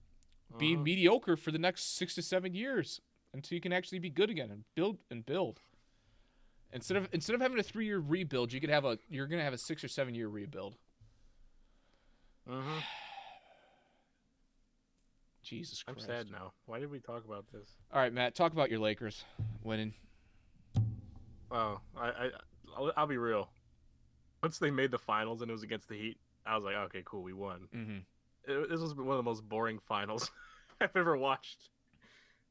being mediocre for the next 6 to 7 years until you can actually be good again and build. Instead of having a 3-year rebuild, you're gonna have a 6 or 7 year rebuild. Jesus Christ! I'm sad now. Why did we talk about this? All right, Matt, talk about your Lakers winning. Oh, I'll be real. Once they made the finals and it was against the Heat, I was like, okay, cool, we won. This was one of the most boring finals I've ever watched.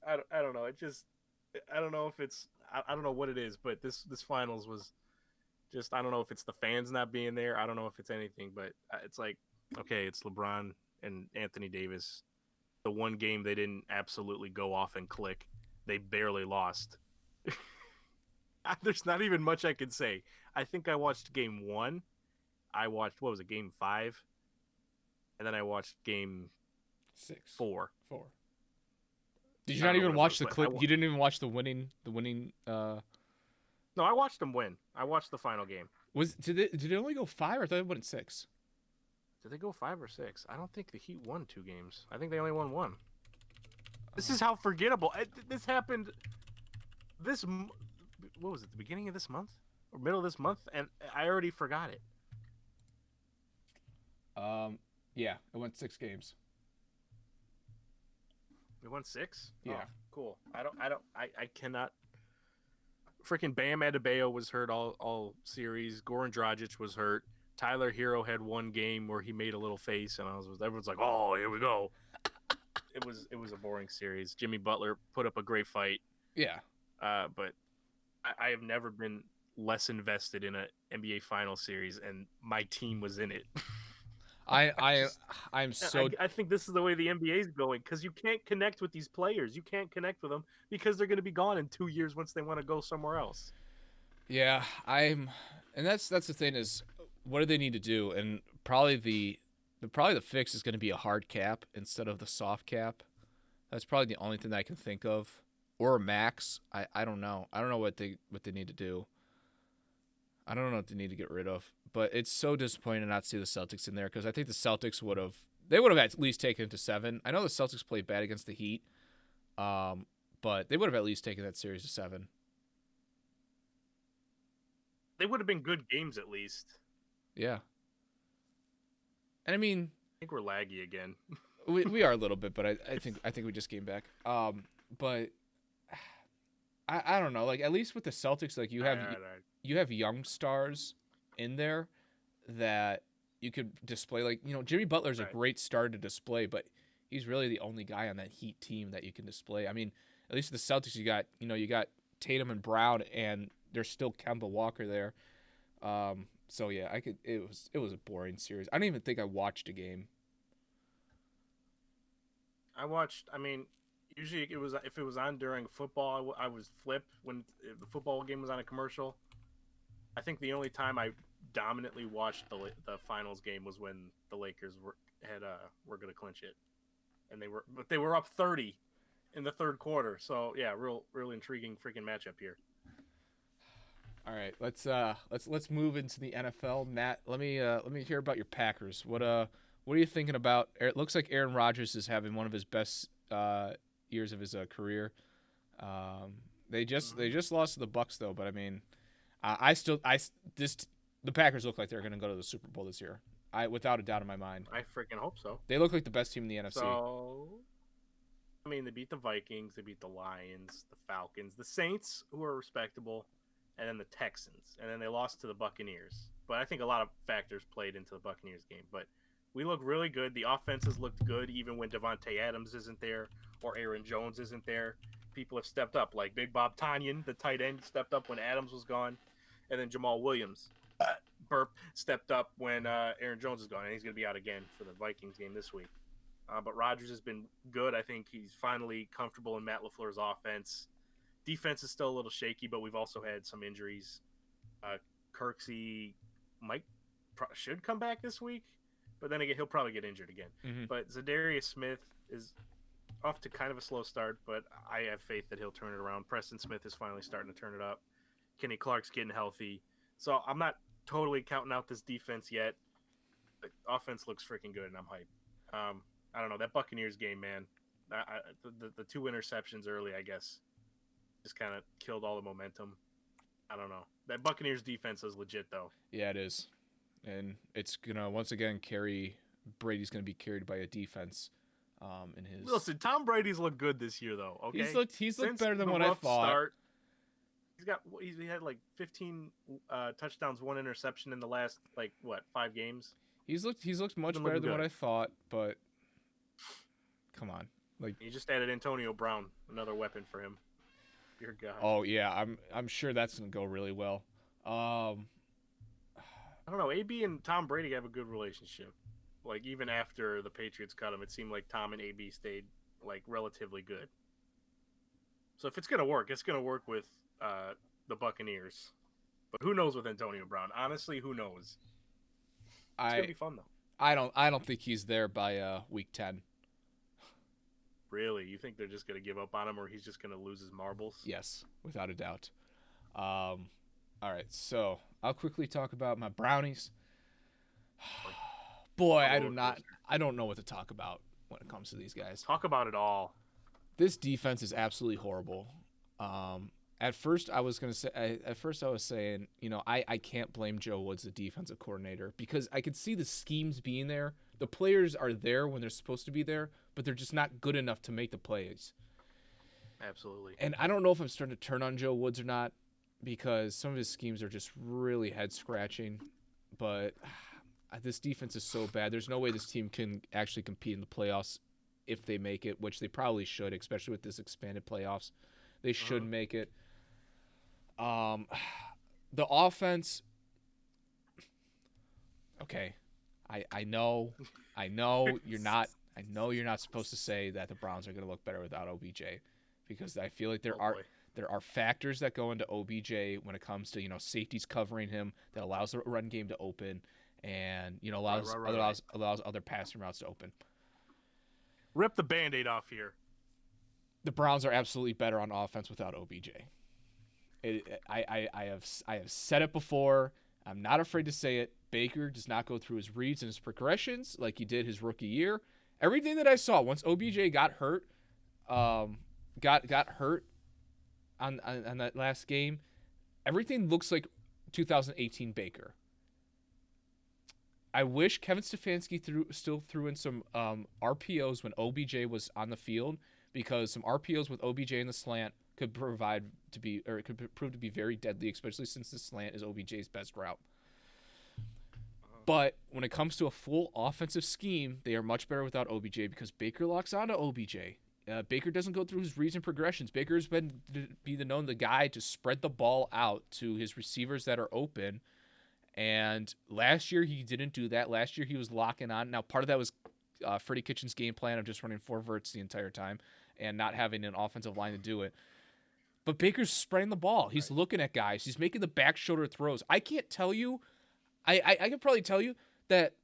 I don't know. I don't know if it's I don't know what it is, but this finals was just, I don't know if it's the fans not being there. I don't know if it's anything, but it's like, okay, it's LeBron and Anthony Davis. The one game they didn't absolutely go off and click. They barely lost. There's not even much I can say. I think I watched game 1. I watched, what was it, game 5? And then I watched game 6. 4. Did you not even watch the clip? You didn't even watch the winning. No, I watched them win. I watched the final game. Did it only go 5, or I thought it went 6? Did they go 5 or 6? I don't think the Heat won 2 games. I think they only won 1. This is how forgettable. This happened. What was it? The beginning of this month or middle of this month, and I already forgot it. Yeah, it went 6 games. It won 6? Yeah. Oh, cool. I cannot. Freaking Bam Adebayo was hurt all series. Goran Dragic was hurt. Tyler Hero had 1 game where he made a little face, and everyone's like, "Oh, here we go." It was a boring series. Jimmy Butler put up a great fight. Yeah. But I have never been less invested in an NBA final series, and my team was in it. I'm so. I think this is the way the NBA is going, because you can't connect with these players. You can't connect with them because they're going to be gone in 2 years once they want to go somewhere else. Yeah, and that's the thing is, what do they need to do? And probably the fix is going to be a hard cap instead of the soft cap. That's probably the only thing that I can think of, or a max. I don't know. I don't know what they need to do. I don't know what they need to get rid of, but it's so disappointing to not see the Celtics in there, because I think the Celtics would have at least taken it to 7. I know the Celtics played bad against the Heat, but they would have at least taken that series to 7. They would have been good games at least. Yeah. And I mean, I think we're laggy again. we are a little bit, but I think we just came back. But I don't know. Like, at least with the Celtics, like you have young stars in there that you could display. Like, Jimmy Butler's a great star to display, but he's really the only guy on that Heat team that you can display. I mean, at least with the Celtics, you got Tatum and Brown, and there's still Kemba Walker there. So yeah, it was a boring series. I don't even think I watched a game. I mean, usually if it was on during football, I was flip when the football game was on a commercial. I think the only time I dominantly watched the finals game was when the Lakers were going to clinch it, and they were up 30 in the third quarter. So yeah, real intriguing freaking matchup here. All right, let's move into the NFL. Matt, let me hear about your Packers. What are you thinking about? It looks like Aaron Rodgers is having one of his best years of his career. They just lost to the Bucs though, but I mean, the Packers look like they're going to go to the Super Bowl this year. Without a doubt in my mind. I freaking hope so. They look like the best team in the NFC. So, I mean, they beat the Vikings, they beat the Lions, the Falcons, the Saints, who are respectable, and then the Texans, and then they lost to the Buccaneers. But I think a lot of factors played into the Buccaneers game. But we look really good. The offenses looked good even when Devontae Adams isn't there or Aaron Jones isn't there. People have stepped up, like Big Bob Tonyan, the tight end, stepped up when Adams was gone, and then Jamal Williams stepped up when Aaron Jones is gone, and he's going to be out again for the Vikings game this week. But Rodgers has been good. I think he's finally comfortable in Matt LaFleur's offense. Defense is still a little shaky, but we've also had some injuries. Kirksey should come back this week, but then again, he'll probably get injured again. Mm-hmm. But Zadarius Smith is off to kind of a slow start, but I have faith that he'll turn it around. Preston Smith is finally starting to turn it up. Kenny Clark's getting healthy. So I'm not totally counting out this defense yet. The offense looks freaking good, and I'm hyped. I don't know. That Buccaneers game, man, the two interceptions early, I guess, just kind of killed all the momentum. I don't know. That Buccaneers defense is legit, though. Yeah, it is. And it's going to, once again, Brady's going to be carried by a defense. Listen, Tom Brady's looked good this year, though. Okay, he's looked better than what I thought. He had like 15 touchdowns, 1 interception in the last 5 games. He's looked much better than what I thought, but come on, he just added Antonio Brown, another weapon for him. Dear God. Oh yeah, I'm sure that's gonna go really well. I don't know. AB and Tom Brady have a good relationship. Like even after the Patriots cut him, it seemed like Tom and AB stayed relatively good. So if it's gonna work, it's gonna work with the Buccaneers. But who knows with Antonio Brown? Honestly, who knows? It's gonna be fun though. I don't think he's there by week 10. Really? You think they're just gonna give up on him, or he's just gonna lose his marbles? Yes, without a doubt. All right, so I'll quickly talk about my Brownies. Boy, I don't know what to talk about when it comes to these guys. Talk about it all. This defense is absolutely horrible. At first I was saying, I can't blame Joe Woods, the defensive coordinator, because I could see the schemes being there. The players are there when they're supposed to be there, but they're just not good enough to make the plays. Absolutely. And I don't know if I'm starting to turn on Joe Woods or not, because some of his schemes are just really head-scratching. But this defense is so bad. There's no way this team can actually compete in the playoffs if they make it, which they probably should, especially with this expanded playoffs. They should make it. The offense. Okay, I know you're not. I know you're not supposed to say that the Browns are going to look better without OBJ, because I feel like there are factors that go into OBJ when it comes to safeties covering him that allows the run game to open, and allows other passing routes to open. Rip the Band-Aid off here. The Browns are absolutely better on offense without OBJ. I have said it before. I'm not afraid to say it. Baker does not go through his reads and his progressions like he did his rookie year. Everything that I saw once OBJ got hurt, got hurt on that last game, everything looks like 2018 Baker. I wish Kevin Stefanski still threw in some RPOs when OBJ was on the field, because some RPOs with OBJ in the slant could prove to be very deadly, especially since the slant is OBJ's best route. But when it comes to a full offensive scheme, they are much better without OBJ, because Baker locks onto OBJ. Baker doesn't go through his reads and progressions. Baker's been the guy to spread the ball out to his receivers that are open. And last year he didn't do that. Last year he was locking on. Now part of that was Freddie Kitchens' game plan of just running 4 verts the entire time and not having an offensive line to do it. But Baker's spreading the ball. He's looking at guys. He's making the back shoulder throws. I can't tell you. I can probably tell you that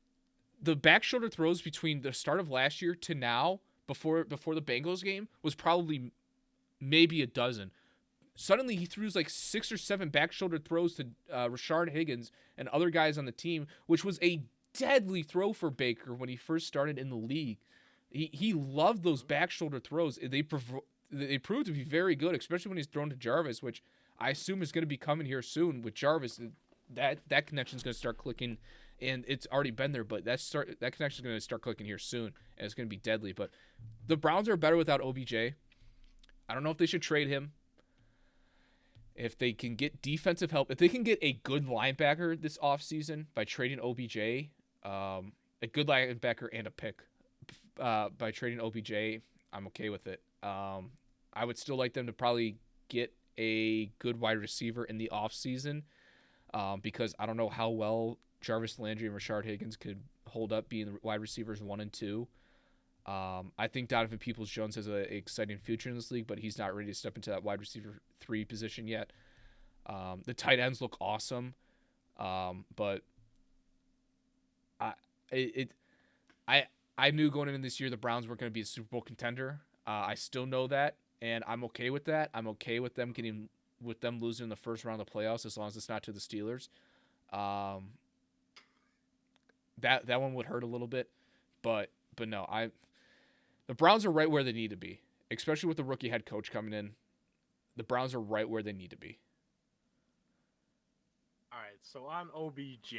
the back shoulder throws between the start of last year to now, before the Bengals game, was probably maybe a dozen. Suddenly he threw like 6 or 7 back shoulder throws to Rashard Higgins and other guys on the team, which was a deadly throw for Baker when he first started in the league. He loved those back shoulder throws. They proved to be very good, especially when he's thrown to Jarvis, which I assume is going to be coming here soon with Jarvis. That connection is going to start clicking, and it's already been there, but that connection is going to start clicking here soon, and it's going to be deadly. But the Browns are better without OBJ. I don't know if they should trade him. If they can get defensive help, if they can get a good linebacker this offseason by trading OBJ, a good linebacker and a pick by trading OBJ, I'm okay with it. I would still like them to probably get a good wide receiver in the offseason because I don't know how well Jarvis Landry and Rashard Higgins could hold up being the wide receivers 1 and 2. I think Donovan Peoples-Jones has an exciting future in this league, but he's not ready to step into that wide receiver 3 position yet. The tight ends look awesome, but I knew going into this year the Browns weren't going to be a Super Bowl contender. I still know that, and I'm okay with that. I'm okay with them losing in the first round of the playoffs as long as it's not to the Steelers. That one would hurt a little bit, but no, the Browns are right where they need to be, especially with the rookie head coach coming in. The Browns are right where they need to be. All right, so on OBJ,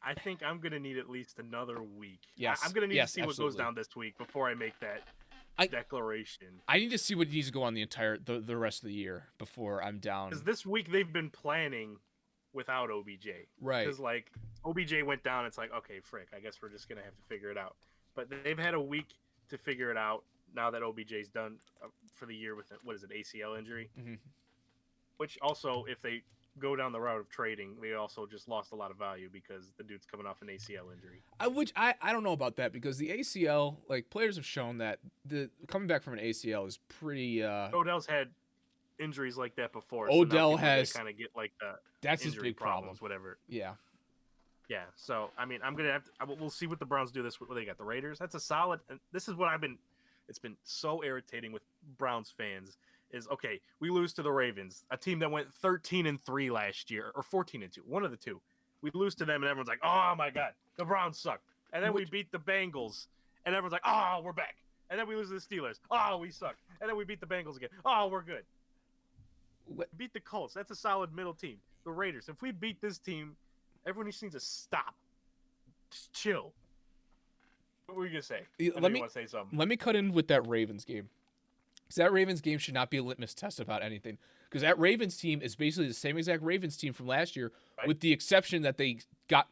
I think I'm going to need at least another week. Yes. I'm going to need to see absolutely. what goes down this week before I make that declaration. I need to see what needs to go on the rest of the year before I'm down. Because this week they've been planning without OBJ. Right. Because, like, OBJ went down, it's like, okay, frick, I guess we're just going to have to figure it out. But they've had a week to figure it out now that OBJ's done for the year with, what is it, ACL injury? Mm-hmm. Which also, if they go down the route of trading, they also just lost a lot of value because the dude's coming off an ACL injury. I don't know about that because the ACL, like, players have shown that the coming back from an ACL is pretty. Odell's had injuries like that before. Odell has kind of get like the that's his big problem. Whatever. Yeah. Yeah. So I mean, I'm gonna have to. We'll see what the Browns do this week. What they got? The Raiders. That's a solid. And this is what I've been. It's been so irritating with Browns fans. Is okay, we lose to the Ravens, a team that went 13-3 last year, or 14-2, one of the two. We lose to them, and everyone's like, "Oh my god, the Browns suck." And then we beat the Bengals, and everyone's like, "Oh, we're back." And then we lose to the Steelers. "Oh, we suck." And then we beat the Bengals again. "Oh, we're good." Beat the Colts. That's a solid middle team. The Raiders. If we beat this team, everyone just needs to stop. Just chill. What were you gonna say? Let me want to say something. Let me cut in with that Ravens game. Because that Ravens game should not be a litmus test about anything. Because that Ravens team is basically the same exact Ravens team from last year, right, with the exception that they got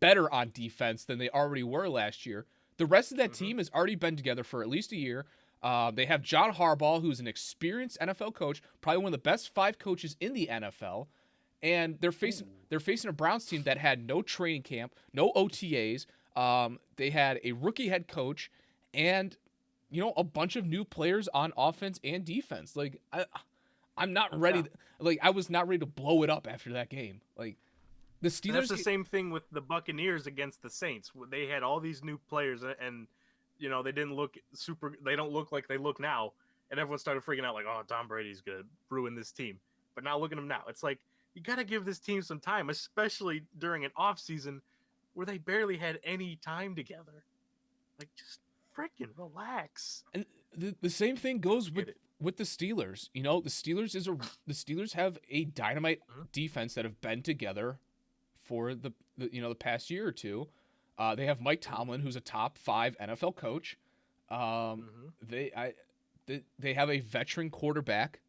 better on defense than they already were last year. The rest of that team has already been together for at least a year. They have John Harbaugh, who's an experienced NFL coach, probably one of the best 5 coaches in the NFL. And they're facing a Browns team that had no training camp, no OTAs. They had a rookie head coach and, you know, a bunch of new players on offense and defense. Like, I'm not ready. I was not ready to blow it up after that game. Like, the Steelers. And that's the same thing with the Buccaneers against the Saints. They had all these new players, and you know they didn't look super. They don't look like they look now, and everyone started freaking out like, "Oh, Tom Brady's gonna ruin this team." But now look at them now. It's like you got to give this team some time, especially during an off season where they barely had any time together. Like, just freaking relax. And the same thing goes with the Steelers. You know, the Steelers have a dynamite defense that have been together for the past year or two. They have Mike Tomlin, who's a top 5 NFL coach. They have a veteran quarterback,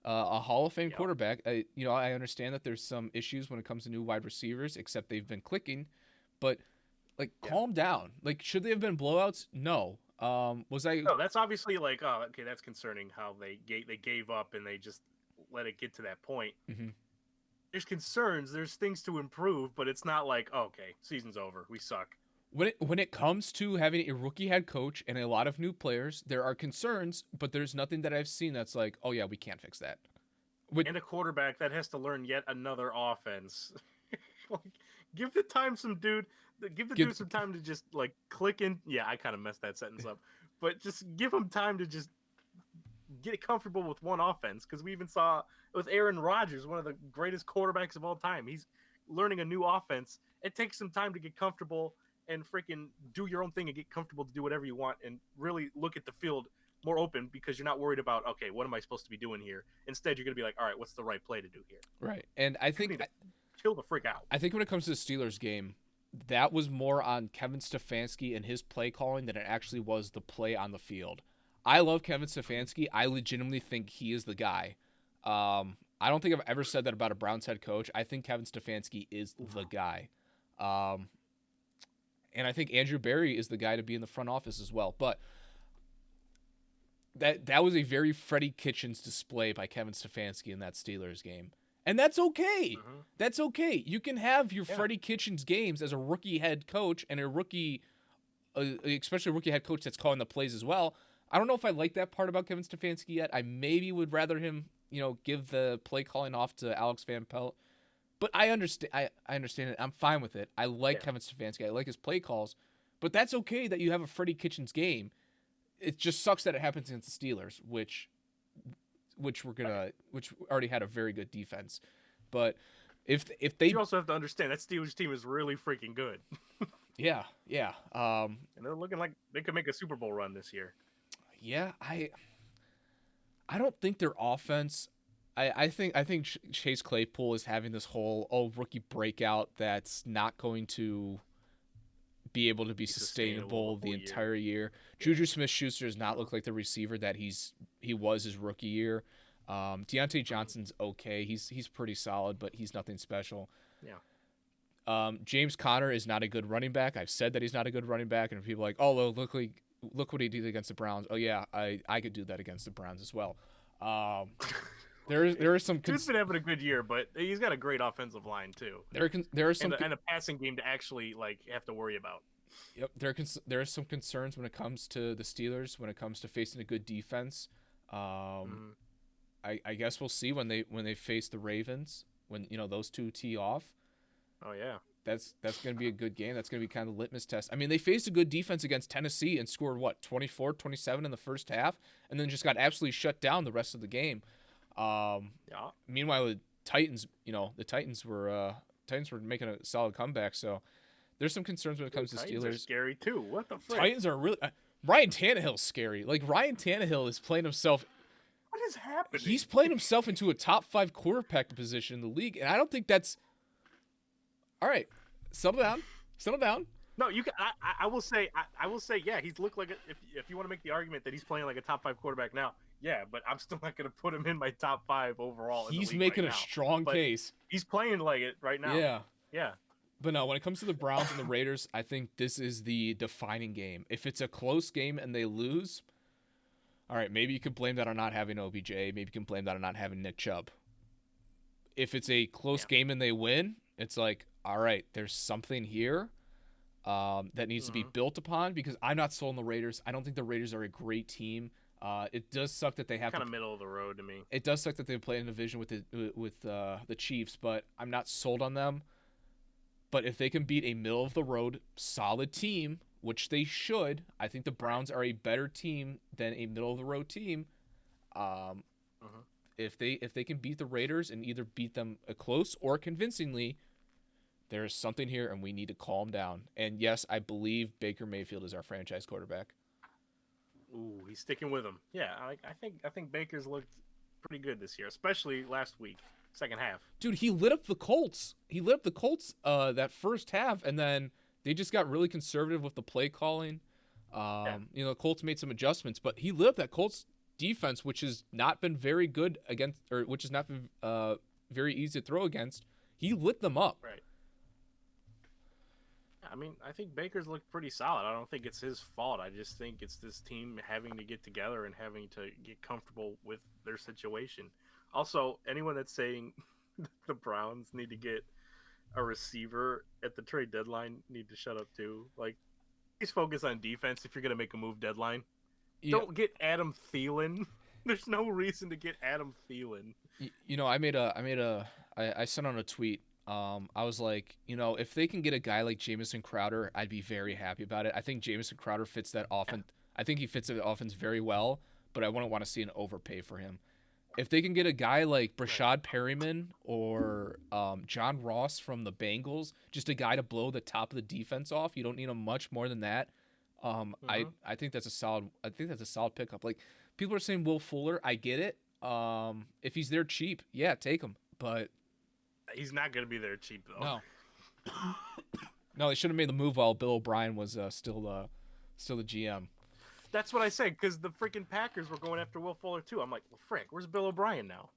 a Hall of Fame quarterback. I understand that there's some issues when it comes to new wide receivers, except they've been clicking. But calm down. Like, should they have been blowouts? No. No, that's obviously like, oh, okay, that's concerning how they gave up and they just let it get to that point. Mm-hmm. There's concerns. There's things to improve, but it's not like, oh, okay, season's over. We suck. When it comes to having a rookie head coach and a lot of new players, there are concerns, but there's nothing that I've seen that's like, oh yeah, we can't fix that. and a quarterback that has to learn yet another offense. Like, give the dude some time to just like click in. Yeah, I kind of messed that sentence up, but just give him time to just get comfortable with one offense, because we even saw with Aaron Rodgers, one of the greatest quarterbacks of all time. He's learning a new offense. It takes some time to get comfortable and freaking do your own thing and get comfortable to do whatever you want and really look at the field more open, because you're not worried about, okay, what am I supposed to be doing here? Instead, you're going to be like, all right, what's the right play to do here? Right. And I think chill the frick out. I think when it comes to the Steelers game, that was more on Kevin Stefanski and his play calling than it actually was the play on the field. I love Kevin Stefanski. I legitimately think he is the guy. I don't think I've ever said that about a Browns head coach. I think Kevin Stefanski is the guy. And I think Andrew Berry is the guy to be in the front office as well. But that was a very Freddie Kitchens display by Kevin Stefanski in that Steelers game. And that's okay. Mm-hmm. That's okay. You can have your Freddie Kitchens games as a rookie head coach and a rookie, especially a rookie head coach that's calling the plays as well. I don't know if I like that part about Kevin Stefanski yet. I maybe would rather him, give the play calling off to Alex Van Pelt. But I understand. I understand it. I'm fine with it. I like Kevin Stefanski. I like his play calls. But that's okay that you have a Freddie Kitchens game. It just sucks that it happens against the Steelers, which already had a very good defense. But if they, you also have to understand that Steelers team is really freaking good. Yeah. And they're looking like they could make a Super Bowl run this year. Yeah, I don't think their offense. I think Chase Claypool is having this whole rookie breakout that's not going to be able to be sustainable the entire year. Juju Smith-Schuster does not look like the receiver that he was his rookie year. Deontay Johnson's okay. He's pretty solid, but he's nothing special. Yeah. James Conner is not a good running back. I've said that he's not a good running back, and people are like, oh, look what he did against the Browns. Oh yeah, I could do that against the Browns as well. There are some. He's been having a good year, but he's got a great offensive line too. There are some and a passing game to actually have to worry about. Yep, there are some concerns when it comes to the Steelers, when it comes to facing a good defense. I guess we'll see when they face the Ravens, when those two tee off. Oh yeah. That's going to be a good game. That's going to be kind of the litmus test. I mean, they faced a good defense against Tennessee and scored 24, 27 in the first half, and then just got absolutely shut down the rest of the game. Meanwhile, the Titans, the Titans were making a solid comeback. So there's some concerns when it comes to Steelers. Titans are scary too. What the frick? Titans are really. Ryan Tannehill's scary. Like, Ryan Tannehill is playing himself. What is happening? He's playing himself into a top 5 quarterback position in the league, and I don't think that's. All right, settle down. No, you can. I will say, yeah, he's looked like if you want to make the argument that he's playing like a top 5 quarterback now, yeah, but I'm still not going to put him in my top 5 overall. He's making a strong case. He's playing like it right now. Yeah. But no, when it comes to the Browns and the Raiders, I think this is the defining game. If it's a close game and they lose, all right, maybe you could blame that on not having OBJ. Maybe you can blame that on not having Nick Chubb. If it's a close game and they win, it's like, all right, there's something here that needs to be built upon, because I'm not sold on the Raiders. I don't think the Raiders are a great team. It does suck that they have kind of middle of the road to me. It does suck that they play in a division with the Chiefs, but I'm not sold on them. But if they can beat a middle of the road solid team, which they should, I think the Browns are a better team than a middle of the road team. If they can beat the Raiders and either beat them close or convincingly, there's something here, and we need to calm down. And yes, I believe Baker Mayfield is our franchise quarterback. Ooh, he's sticking with him. Yeah, I think Baker's looked pretty good this year, especially last week, second half. Dude, he lit up the Colts. That first half, and then they just got really conservative with the play calling. The Colts made some adjustments, but he lit up that Colts defense, which has not been very good against, or which has not been very easy to throw against. He lit them up. Right. I mean, I think Baker's looked pretty solid. I don't think it's his fault. I just think it's this team having to get together and having to get comfortable with their situation. Also, anyone that's saying the Browns need to get a receiver at the trade deadline need to shut up too. Like, please focus on defense if you're going to make a move deadline. Yeah. Don't get Adam Thielen There's no reason to get Adam Thielen. I sent on a tweet. I was like, if they can get a guy like Jamison Crowder, I'd be very happy about it. I think Jamison Crowder fits that offense. I think he fits the offense very well, but I wouldn't want to see an overpay for him. If they can get a guy like Brashad Perryman or John Ross from the Bengals, just a guy to blow the top of the defense off, you don't need him much more than that. I think that's a solid. I think that's a solid pickup. Like people are saying Will Fuller, I get it. If he's there cheap, yeah, take him. But he's not going to be there cheap though. No. No, they should have made the move while Bill O'Brien was still the GM. That's what I said, because the freaking Packers were going after Will Fuller too. I'm like, well, frick, where's Bill O'Brien now?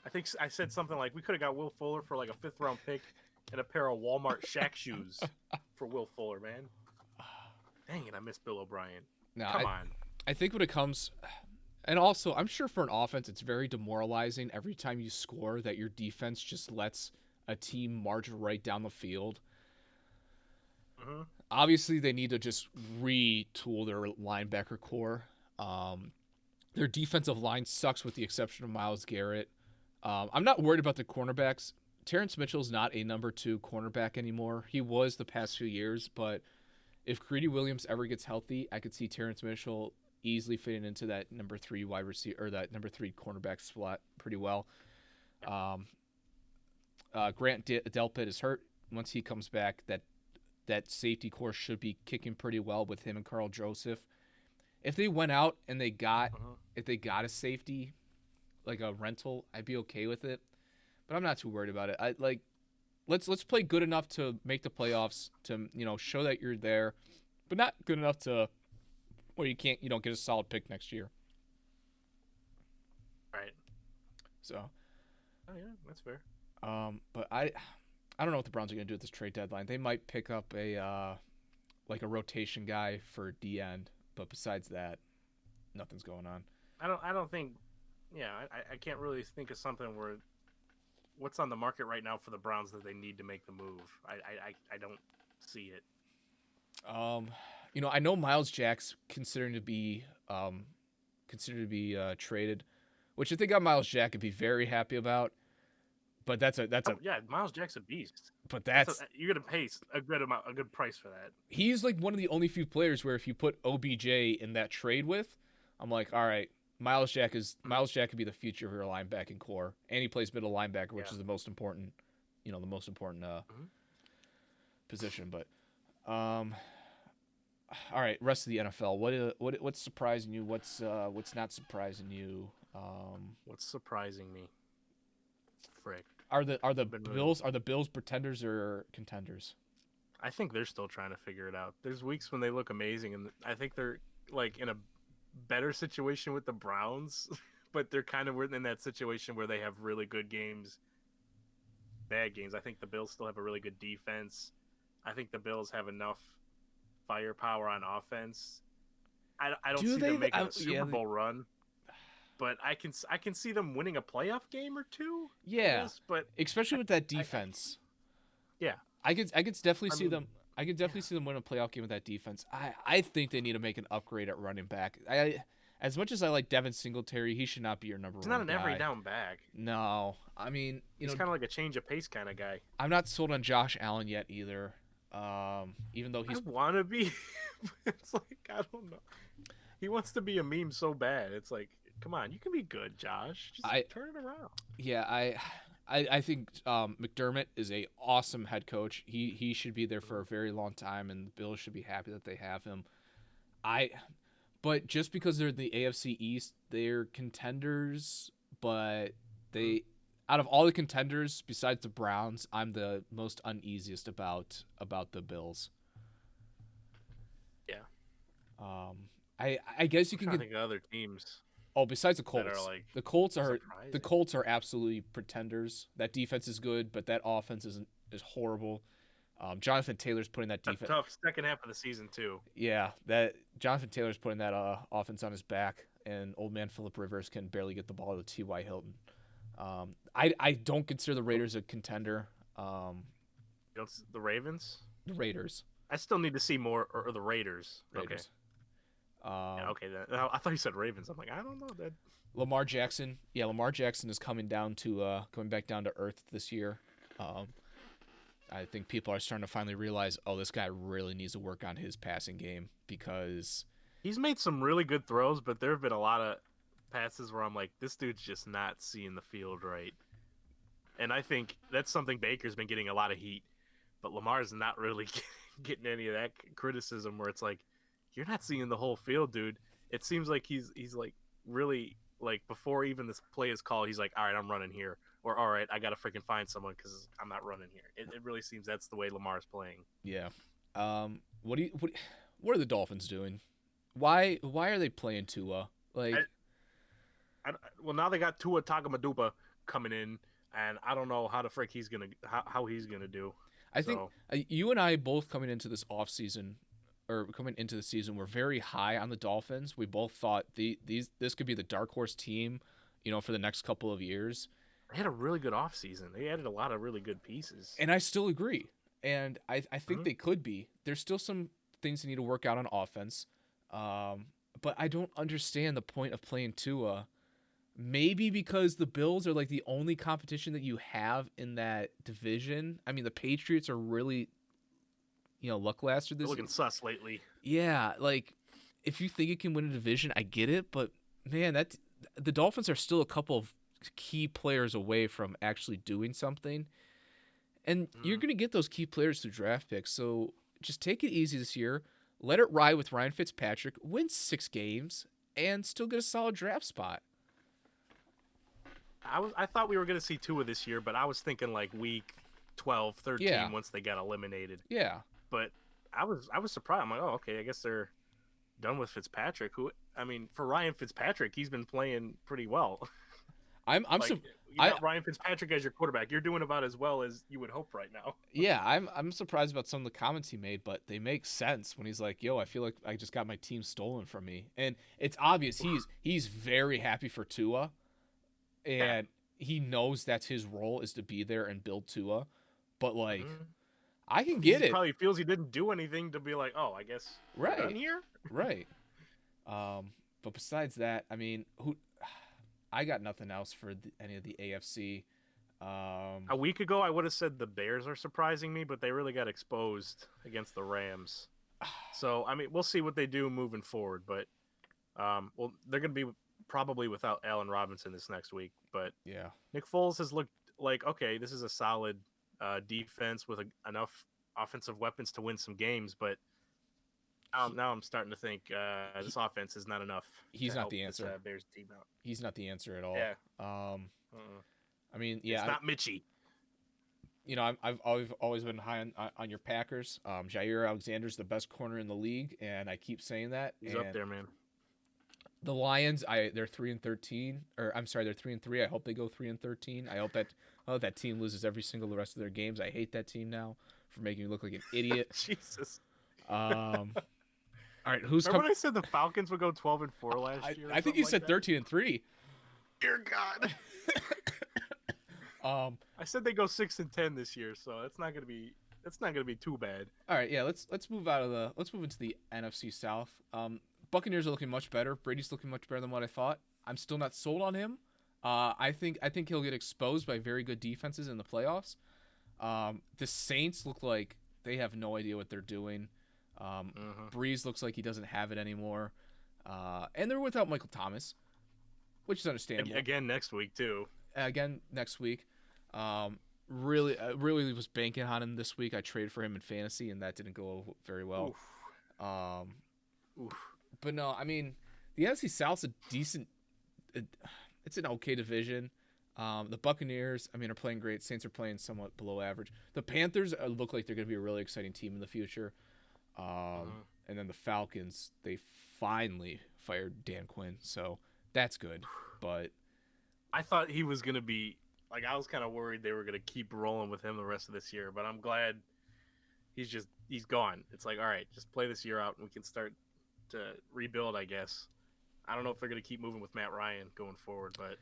I think I said something like we could have got Will Fuller for like a 5th round pick and a pair of Walmart Shaq shoes for Will Fuller, man. Dang it, I miss Bill O'Brien. No, Come on. I think when it comes, and also I'm sure for an offense, it's very demoralizing every time you score that your defense just lets a team march right down the field. Obviously, they need to just retool their linebacker core. Their defensive line sucks with the exception of Myles Garrett. I'm not worried about the cornerbacks. Terrence Mitchell's not a number 2 cornerback anymore. He was the past few years, but if Greedy Williams ever gets healthy, I could see Terrence Mitchell easily fitting into that number 3 wide receiver or that number 3 cornerback slot pretty well. Grant Delpit is hurt. Once he comes back, that safety core should be kicking pretty well with him and Carl Joseph. If they went out and they got a safety, like a rental, I'd be okay with it. But I'm not too worried about it. Let's play good enough to make the playoffs, to show that you're there, but not good enough to where you don't get a solid pick next year. Right. So. Oh yeah, that's fair. But I don't know what the Browns are going to do at this trade deadline. They might pick up a rotation guy for D end, but besides that, nothing's going on. I don't think. Yeah, I can't really think of something where what's on the market right now for the Browns that they need to make the move. I don't see it. I know Miles Jack's considered to be traded, which if they got Miles Jack, I'd be very happy about. But Miles Jack's a beast. But you're gonna pay a good price for that. He's like one of the only few players where if you put OBJ in that trade with, I'm like, all right, Miles Jack could be the future of your linebacking core, and he plays middle linebacker, which is the most important, position. But, all right, rest of the NFL. What's surprising you? What's not surprising you? What's surprising me? Frick. Are the Bills pretenders or contenders? I think they're still trying to figure it out. There's weeks when they look amazing, and I think they're like in a better situation with the Browns, but they're kind of in that situation where they have really good games, bad games. I think the Bills still have a really good defense. I think the Bills have enough firepower on offense. I don't see them making a Super Bowl run. But I can see them winning a playoff game or two. Yeah, guess, but especially with that defense. I could definitely see them. I could definitely see them win a playoff game with that defense. I think they need to make an upgrade at running back. As much as I like Devin Singletary, he should not be your number 1 He's not an guy. every down back. No, I mean he's kind of like a change of pace kind of guy. I'm not sold on Josh Allen yet either. Even though I want to be, it's like I don't know. He wants to be a meme so bad. It's like, come on, you can be good, Josh. Just turn it around. Yeah, I think McDermott is a awesome head coach. He should be there for a very long time, and the Bills should be happy that they have him. But just because they're the AFC East, they're contenders. But out of all the contenders besides the Browns, I'm the most uneasiest about the Bills. Yeah. I guess you can think of other teams. Oh, besides the Colts, the Colts are surprising. The Colts are absolutely pretenders. That defense is good, but that offense is horrible. Jonathan Taylor's putting that defense. A tough second half of the season too. Yeah, that Jonathan Taylor's putting that offense on his back, and old man Phillip Rivers can barely get the ball to T.Y. Hilton. I don't consider the Raiders a contender. The Ravens. The Raiders. I still need to see more, or the Raiders. Okay. Yeah, okay, I thought you said Ravens. I'm like, I don't know that. Lamar Jackson is coming back down to earth this year. I think people are starting to finally realize, oh, this guy really needs to work on his passing game because he's made some really good throws, but there have been a lot of passes where I'm like, this dude's just not seeing the field right. And I think that's something Baker's been getting a lot of heat, but Lamar's not really getting any of that criticism where it's like, you're not seeing the whole field, dude. It seems like he's like really like before even this play is called, he's like, all right, I'm running here. Or, all right, I got to freaking find someone because I'm not running here. It really seems that's the way Lamar's playing. Yeah. What are the Dolphins doing? Why are they playing Tua? Like, well, now they got Tua Tagovailoa coming in, and I don't know how the frick how he's gonna do. I think you and I both coming into this offseason or coming into the season were very high on the Dolphins. We both thought this could be the dark horse team, for the next couple of years. They had a really good offseason. They added a lot of really good pieces. And I still agree. And I think they could be. There's still some things they need to work out on offense. But I don't understand the point of playing Tua. Maybe because the Bills are like the only competition that you have in that division. I mean, the Patriots are really, lackluster this They're looking sus lately. Yeah, like if you think you can win a division, I get it. But man, the Dolphins are still a couple of key players away from actually doing something, and you're going to get those key players through draft picks. So just take it easy this year, let it ride with Ryan Fitzpatrick, win 6 games, and still get a solid draft spot. I thought we were going to see Tua this year, but I was thinking like week 12, 13 once they got eliminated. Yeah, but I was surprised. I'm like, oh, okay, I guess they're done with Fitzpatrick. Who, I mean, for Ryan Fitzpatrick, he's been playing pretty well. You got Ryan Fitzpatrick as your quarterback. You're doing about as well as you would hope right now. Yeah, I'm surprised about some of the comments he made, but they make sense when he's like, "Yo, I feel like I just got my team stolen from me," and it's obvious he's very happy for Tua, and he knows that's his role is to be there and build Tua, but like, I can get it. He probably feels he didn't do anything to be like, "Oh, I guess we're done here." Right. But besides that, I mean, I got nothing else for any of the AFC. A week ago, I would have said the Bears are surprising me, but they really got exposed against the Rams. So, I mean, we'll see what they do moving forward. But, they're going to be probably without Allen Robinson this next week. But yeah, Nick Foles has looked like, okay, this is a solid defense with enough offensive weapons to win some games. But now I'm starting to think this offense is not enough. He's not the answer. This, Bears team out. He's not the answer at all. Yeah. I mean, yeah, it's not Mitchie. I've always been high on your Packers. Jair Alexander's the best corner in the league, and I keep saying that. He's up there, man. The Lions, they're 3-13, or I'm sorry, they're 3-3. I hope they go 3-13. I hope that team loses every single the rest of their games. I hate that team now for making me look like an idiot. Jesus. All right, who's coming? Remember when I said the Falcons would go 12-4 last year? I think you said 13-3. Dear God. I said they go 6-10 this year, so it's not gonna be too bad. All right, yeah, let's move into the NFC South. Buccaneers are looking much better. Brady's looking much better than what I thought. I'm still not sold on him. I think he'll get exposed by very good defenses in the playoffs. The Saints look like they have no idea what they're doing. Breeze looks like he doesn't have it anymore. And they're without Michael Thomas, which is understandable. Again next week, too. Really was banking on him this week. I traded for him in fantasy, and that didn't go very well. Oof. But no, I mean, the NFC South's a decent it's an okay division. The Buccaneers, I mean, are playing great. Saints are playing somewhat below average. The Panthers look like they're going to be a really exciting team in the future. And then the Falcons, they finally fired Dan Quinn, so that's good. But I thought he was going to be like, I was kind of worried they were going to keep rolling with him the rest of this year, but I'm glad he's gone. It's like, all right, just play this year out and we can start to rebuild, I guess. I don't know if they're going to keep moving with Matt Ryan going forward, but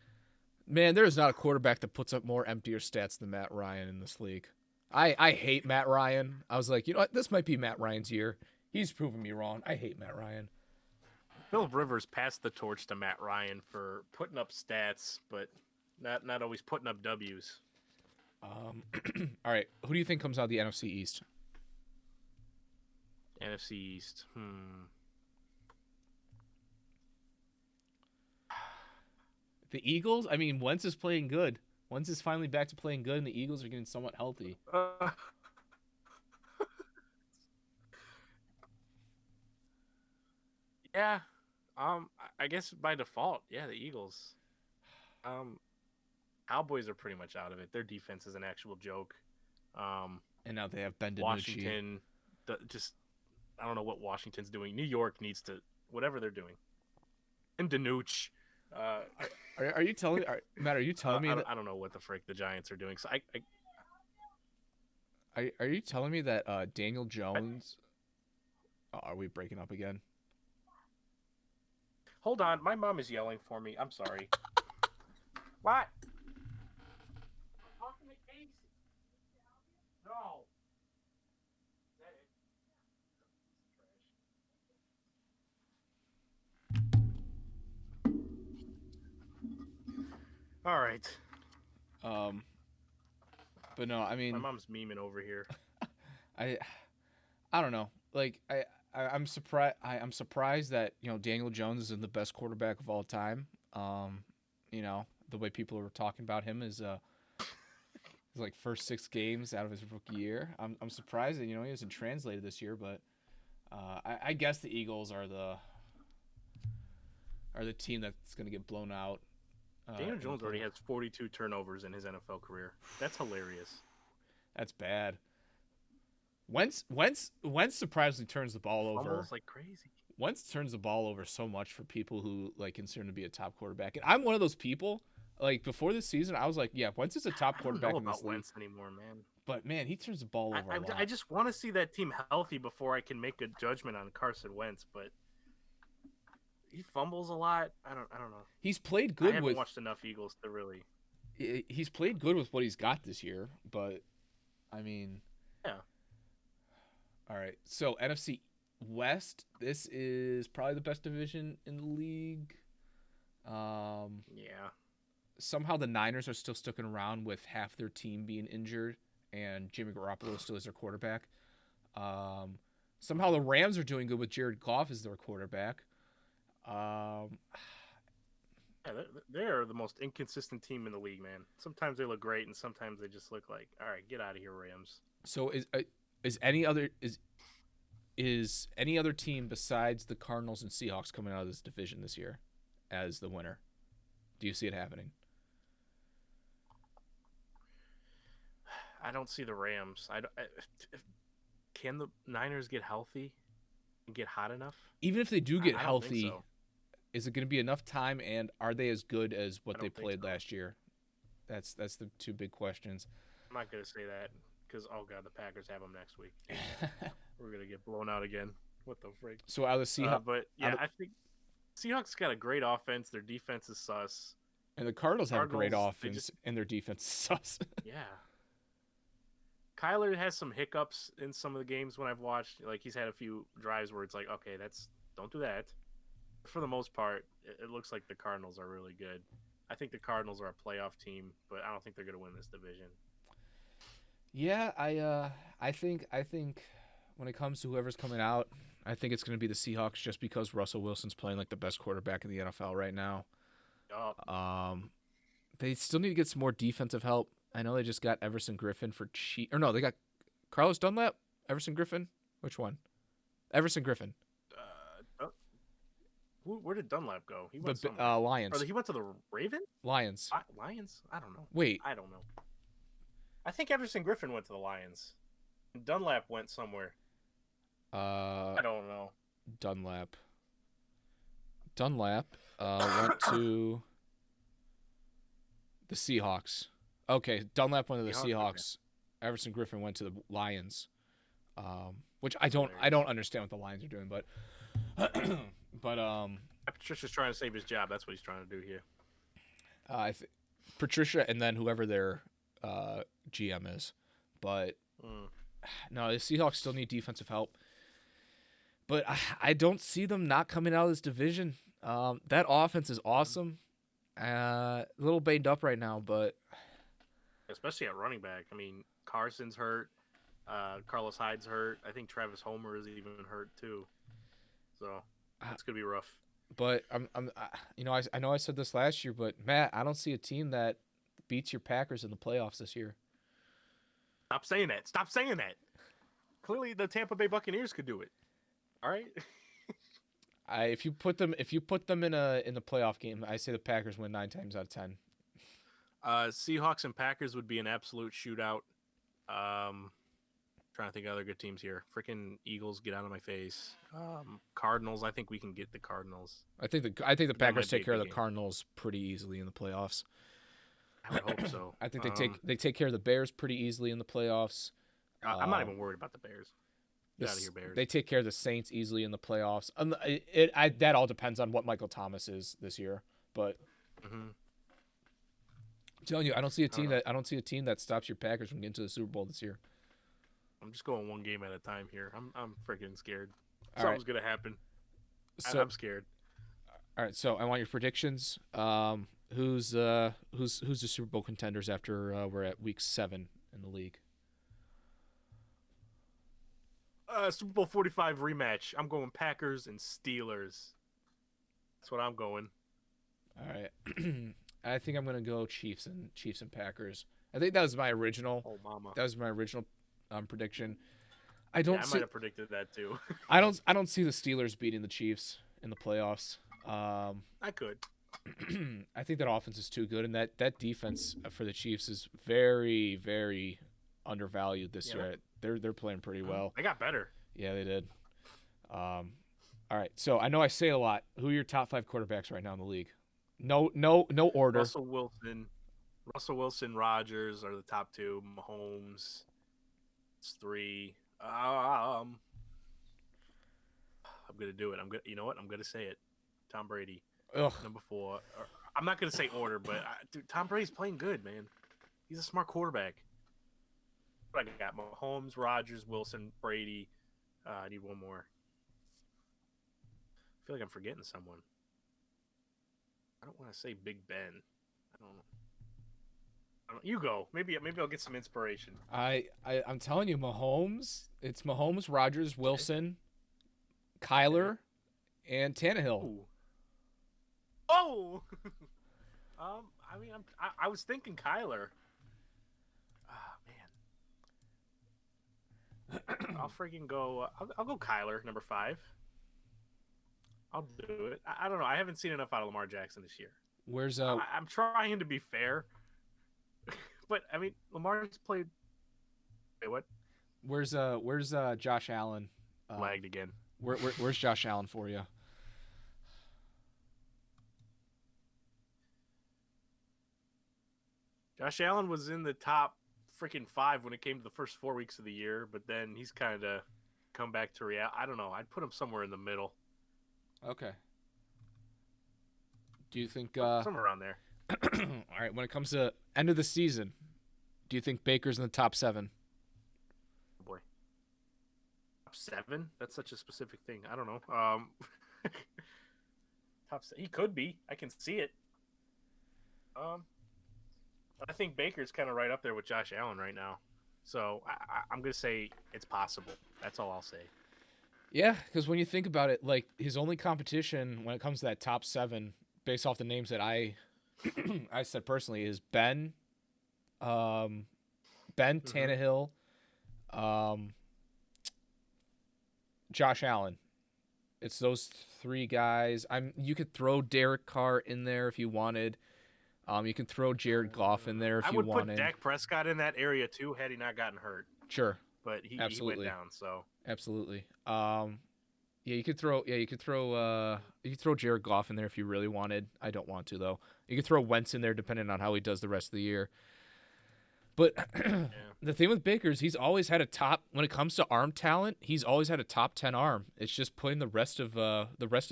man, there is not a quarterback that puts up more emptier stats than Matt Ryan in this league. I hate Matt Ryan. I was like, you know what? This might be Matt Ryan's year. He's proven me wrong. I hate Matt Ryan. Philip Rivers passed the torch to Matt Ryan for putting up stats, but not always putting up W's. All right. Who do you think comes out of the NFC East? NFC East. The Eagles? I mean, Wentz is playing good. Wentz is finally back to playing good, and the Eagles are getting somewhat healthy. Yeah. I guess by default, yeah, the Eagles. Cowboys are pretty much out of it. Their defense is an actual joke. And now they have Ben DiNucci. Washington, I don't know what Washington's doing. New York needs to, whatever they're doing. And DiNucci. Are you telling Matt? Are you telling me that I don't know what the frick the Giants are doing? So are you telling me that Daniel Jones? Are we breaking up again? Hold on, my mom is yelling for me. I'm sorry. What? I'm talking to Casey. No. All right. But no, I mean, my mom's memeing over here. I don't know. Like I'm surprised. I'm surprised that Daniel Jones isn't the best quarterback of all time. The way people are talking about him is his like first 6 games out of his rookie year. I'm surprised that he hasn't translated this year, but I guess the Eagles are the team that's going to get blown out. Daniel Jones already has 42 turnovers in his NFL career. That's hilarious. That's bad. Wentz surprisingly turns the ball over. Almost like crazy. Wentz turns the ball over so much for people who consider him to be a top quarterback. And I'm one of those people. Like before this season, I was like, yeah, Wentz is a top quarterback I don't in know this about league. Wentz anymore, man. But man, he turns the ball over a lot. I just want to see that team healthy before I can make a judgment on Carson Wentz, but he fumbles a lot. I don't know. He's played good. I haven't watched enough Eagles to really. He's played good with what he's got this year, but I mean, yeah. All right, so NFC West. This is probably the best division in the league. Yeah. Somehow the Niners are still sticking around with half their team being injured, and Jimmy Garoppolo still is their quarterback. Somehow the Rams are doing good with Jared Goff as their quarterback. Yeah, they're the most inconsistent team in the league, man. Sometimes they look great, and sometimes they just look like, all right, get out of here, Rams. So is any other team besides the Cardinals and Seahawks coming out of this division this year as the winner? Do you see it happening? I don't see the Rams. Can the Niners get healthy and get hot enough? Even if they do get I healthy, don't think so. Is it going to be enough time, and are they as good as what they played so. last year? That's the two big questions. I'm not going to say that because, oh, God, the Packers have them next week. We're going to get blown out again. What the frick? So out of the Seahawks. But, yeah, I think Seahawks got a great offense. Their defense is sus. And the Cardinals have a great offense, and their defense is sus. Yeah. Kyler has some hiccups in some of the games when I've watched. Like, he's had a few drives where it's like, okay, don't do that. For the most part, it looks like the Cardinals are really good. I think the Cardinals are a playoff team, but I don't think they're going to win this division. Yeah, I think when it comes to whoever's coming out, I think it's going to be the Seahawks just because Russell Wilson's playing like the best quarterback in the NFL right now. They still need to get some more defensive help. I know they just got Everson Griffin for cheap. Or no, they got Carlos Dunlap, Everson Griffin. Which one? Everson Griffin. Where did Dunlap go? He went Lions. Or he went to the Ravens? Lions. Lions? I don't know. Wait. I don't know. I think Everson Griffin went to the Lions. Dunlap went somewhere. I don't know. Dunlap went to the Seahawks. Okay, Dunlap went to the Seahawks. Okay. Everson Griffin went to the Lions. Which I don't understand what the Lions are doing, but Patricia's trying to save his job. That's what he's trying to do here. Patricia and then whoever their GM is. But no, the Seahawks still need defensive help. But I don't see them not coming out of this division. That offense is awesome. A little banged up right now, but especially at running back. I mean, Carson's hurt. Carlos Hyde's hurt. I think Travis Homer is even hurt too. So it's gonna be rough. But I know I said this last year, but Matt, I don't see a team that beats your Packers in the playoffs this year. Stop saying that. Stop saying that. Clearly, the Tampa Bay Buccaneers could do it. All right. If you put them in the playoff game, I say the Packers win 9 times out of 10. Seahawks and Packers would be an absolute shootout. Trying to think of other good teams here. Freaking Eagles, get out of my face. Cardinals, I think we can get the Cardinals. I think the Packers take care of the Cardinals pretty easily in the playoffs. I would hope so. I think they take care of the Bears pretty easily in the playoffs. I'm not even worried about the Bears. Get out of here, Bears. They take care of the Saints easily in the playoffs. That all depends on what Michael Thomas is this year, but I'm telling you, I don't see a team that stops your Packers from getting to the Super Bowl this year. I'm just going one game at a time here. I'm freaking scared. All Something's gonna happen. So, I'm scared. All right, so I want your predictions. Who's the Super Bowl contenders after we're at week 7 in the league? Super Bowl 45 rematch. I'm going Packers and Steelers. That's what I'm going. All right. I think I'm gonna go Chiefs and Packers. I think that was my original. Oh, mama. That was my original prediction. I might have predicted that too. I don't see the Steelers beating the Chiefs in the playoffs. I could. I think that offense is too good, and that defense for the Chiefs is very, very undervalued this year. They're playing pretty well. They got better. Yeah, they did. All right. So I know I say a lot. Who are your top 5 quarterbacks right now in the league? No order. Russell Wilson, Rodgers are the top 2. Mahomes, it's 3. I'm gonna do it. You know what? I'm gonna say it. Tom Brady. Ugh. Number 4. I'm not gonna say order, but dude, Tom Brady's playing good, man. He's a smart quarterback. I got Mahomes, Rodgers, Wilson, Brady. I need one more. I feel like I'm forgetting someone. I don't want to say Big Ben. I don't know. You go. Maybe I'll get some inspiration. I'm telling you, Mahomes. It's Mahomes, Rodgers, Wilson, Kyler, and Tannehill. Ooh. Oh. I was thinking Kyler. I'll freaking go. I'll go Kyler, number 5. I'll do it. I don't know. I haven't seen enough out of Lamar Jackson this year. Where's I'm trying to be fair, but I mean, Lamar's played. Wait, what? Where's Josh Allen? Lagged again. Where's Josh Allen for you? Josh Allen was in the top freaking 5 when it came to the first 4 weeks of the year, but then he's kind of come back to reality. I don't know. I'd put him somewhere in the middle. Okay. Do you think somewhere around there? All right. When it comes to end of the season, do you think Baker's in the top 7? Oh boy, top 7? That's such a specific thing. I don't know. Top 7. He could be. I can see it. I think Baker's kind of right up there with Josh Allen right now. So I'm going to say it's possible. That's all I'll say. Yeah, because when you think about it, like his only competition when it comes to that top 7, based off the names that I said personally, is Ben Tannehill, Josh Allen. It's those 3 guys. You could throw Derek Carr in there if you wanted. You can throw Jared Goff in there if you wanted. I would put Dak Prescott in that area too, had he not gotten hurt. Sure, but he went down. So absolutely. You could throw Jared Goff in there if you really wanted. I don't want to though. You could throw Wentz in there depending on how he does the rest of the year. But the thing with Baker is he's always had a top when it comes to arm talent. He's always had a top 10 arm. It's just putting the rest of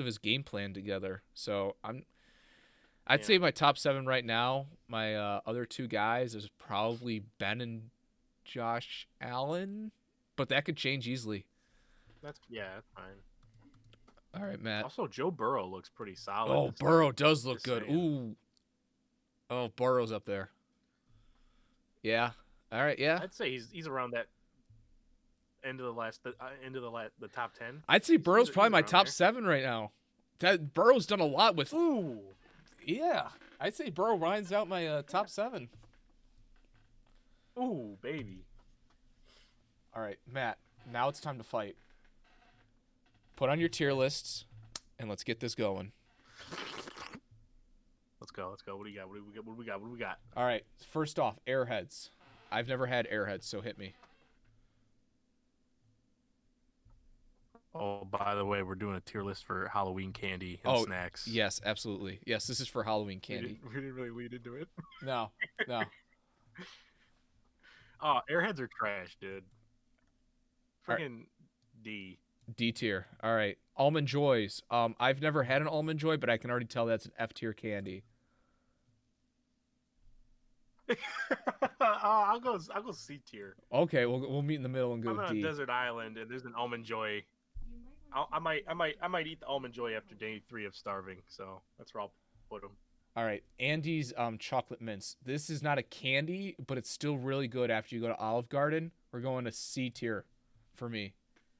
his game plan together. So I'd say my top 7 right now, my other 2 guys is probably Ben and Josh Allen, but that could change easily. That's fine. All right, Matt. Also, Joe Burrow looks pretty solid. Oh, Burrow does look good. Saying. Ooh. Oh, Burrow's up there. Yeah. All right. Yeah. I'd say he's around that end of the top 10. I'd say Burrow's probably my top there. 7 right now. That Burrow's done a lot with. Ooh. Yeah. I'd say Burrow rounds out my top 7. Ooh, baby. All right, Matt. Now it's time to fight. Put on your tier lists, and let's get this going. Let's go. What do you got? What do we got? All right. First off, Airheads. I've never had Airheads, so hit me. Oh, by the way, we're doing a tier list for Halloween candy and snacks. Yes, absolutely. Yes, this is for Halloween candy. We didn't really lead into it. No. Oh, Airheads are trash, dude. Freaking D. D tier. All right. Almond Joys. I've never had an Almond Joy, but I can already tell that's an F tier candy. I'll go C tier. Okay, we'll meet in the middle and go I'm on D. a desert island and there's an Almond Joy. I might eat the Almond Joy after day 3 of starving. So that's where I'll put them. All right, Andy's chocolate mints. This is not a candy, but it's still really good after you go to Olive Garden. We're going to C tier for me.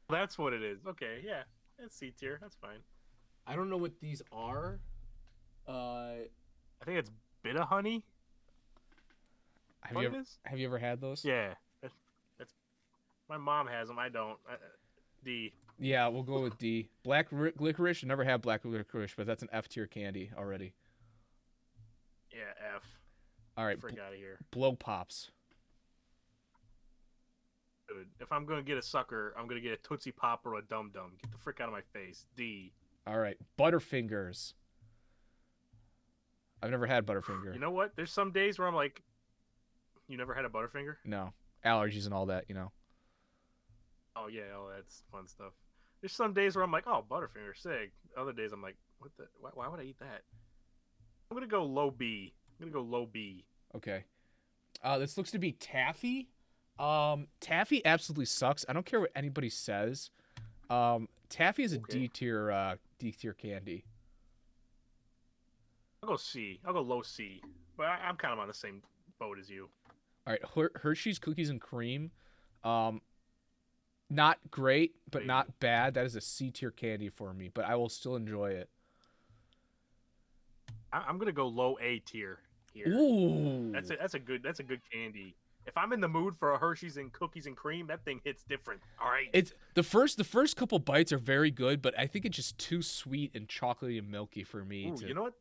That's what it is. Okay, yeah. It's C tier. That's fine. I don't know what these are. I think it's Bita Honey. Have you ever had those? Yeah. That's my mom has them. I don't. D. Yeah, we'll go with D. Black licorice. Never had black licorice, but that's an F tier candy already. Yeah, F. All right. Frick out of here. Blow Pops. Dude, if I'm gonna get a sucker, I'm gonna get a Tootsie Pop or a Dum Dum. Get the frick out of my face. D. All right. Butterfingers. I've never had Butterfinger. You know what? There's some days where I'm like, you never had a Butterfinger? No. Allergies and all that, you know. Oh yeah, that's fun stuff. There's some days where I'm like, oh, Butterfinger, sick. Other days I'm like, what the? Why would I eat that? I'm gonna go low B. Okay. This looks to be taffy. Taffy absolutely sucks. I don't care what anybody says. Taffy is a D tier candy. I'll go C. I'll go low C. But I'm kind of on the same boat as you. All right, Hershey's Cookies and Cream. Not great, but not bad. That is a C tier candy for me, but I will still enjoy it. I'm gonna go low A tier here. Ooh, that's a good candy. If I'm in the mood for a Hershey's and Cookies and Cream, that thing hits different. All right. It's the first couple bites are very good, but I think it's just too sweet and chocolatey and milky for me. Ooh, you know what?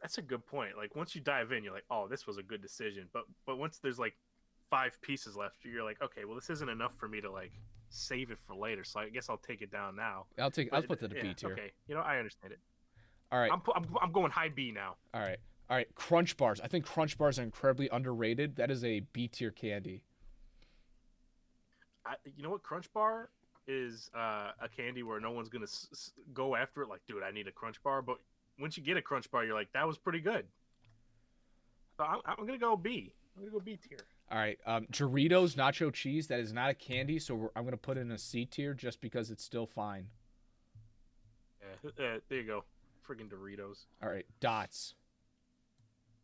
That's a good point. Like once you dive in, you're like, oh, this was a good decision. But once there's like 5 pieces left, you're like, okay, well, this isn't enough for me to like save it for later. So I guess I'll take it down now. I'll put that a B tier. Okay, you know, I understand it. All right, I'm going high B now. All right. Crunch Bars. I think Crunch Bars are incredibly underrated. That is a B tier candy. You know what? Crunch Bar is a candy where no one's gonna go after it. Like, dude, I need a Crunch Bar. But once you get a Crunch Bar, you're like, that was pretty good. So I'm gonna go B. I'm gonna go B tier. All right, Doritos Nacho Cheese. That is not a candy, so I'm gonna put it in a C tier just because it's still fine. Yeah, there you go. Friggin' Doritos. All right, Dots.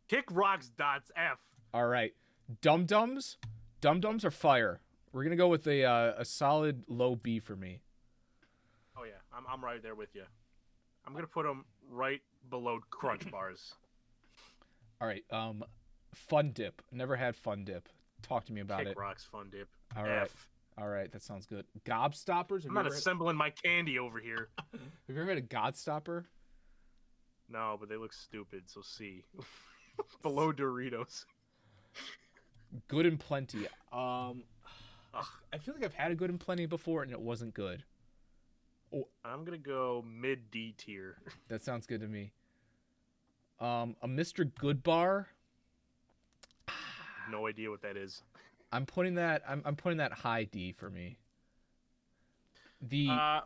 Kick Rocks Dots F. All right, Dum Dums. Dum Dums are fire. We're gonna go with a solid low B for me. Oh yeah, I'm right there with you. I'm gonna put them right below Crunch Bars. All right, Fun Dip. Never had Fun Dip. Talk to me about it. Kick Rocks Fun Dip. All right. F. All right, that sounds good. Gobstoppers. I'm not assembling my candy over here. Have you ever had a Gobstopper? No, but they look stupid, so C. Below Doritos. Good and Plenty. I feel like I've had a Good and Plenty before, and it wasn't good. Oh, I'm gonna go mid D tier. That sounds good to me. A Mr. Good Bar. No idea what that is. I'm putting that high D for me. I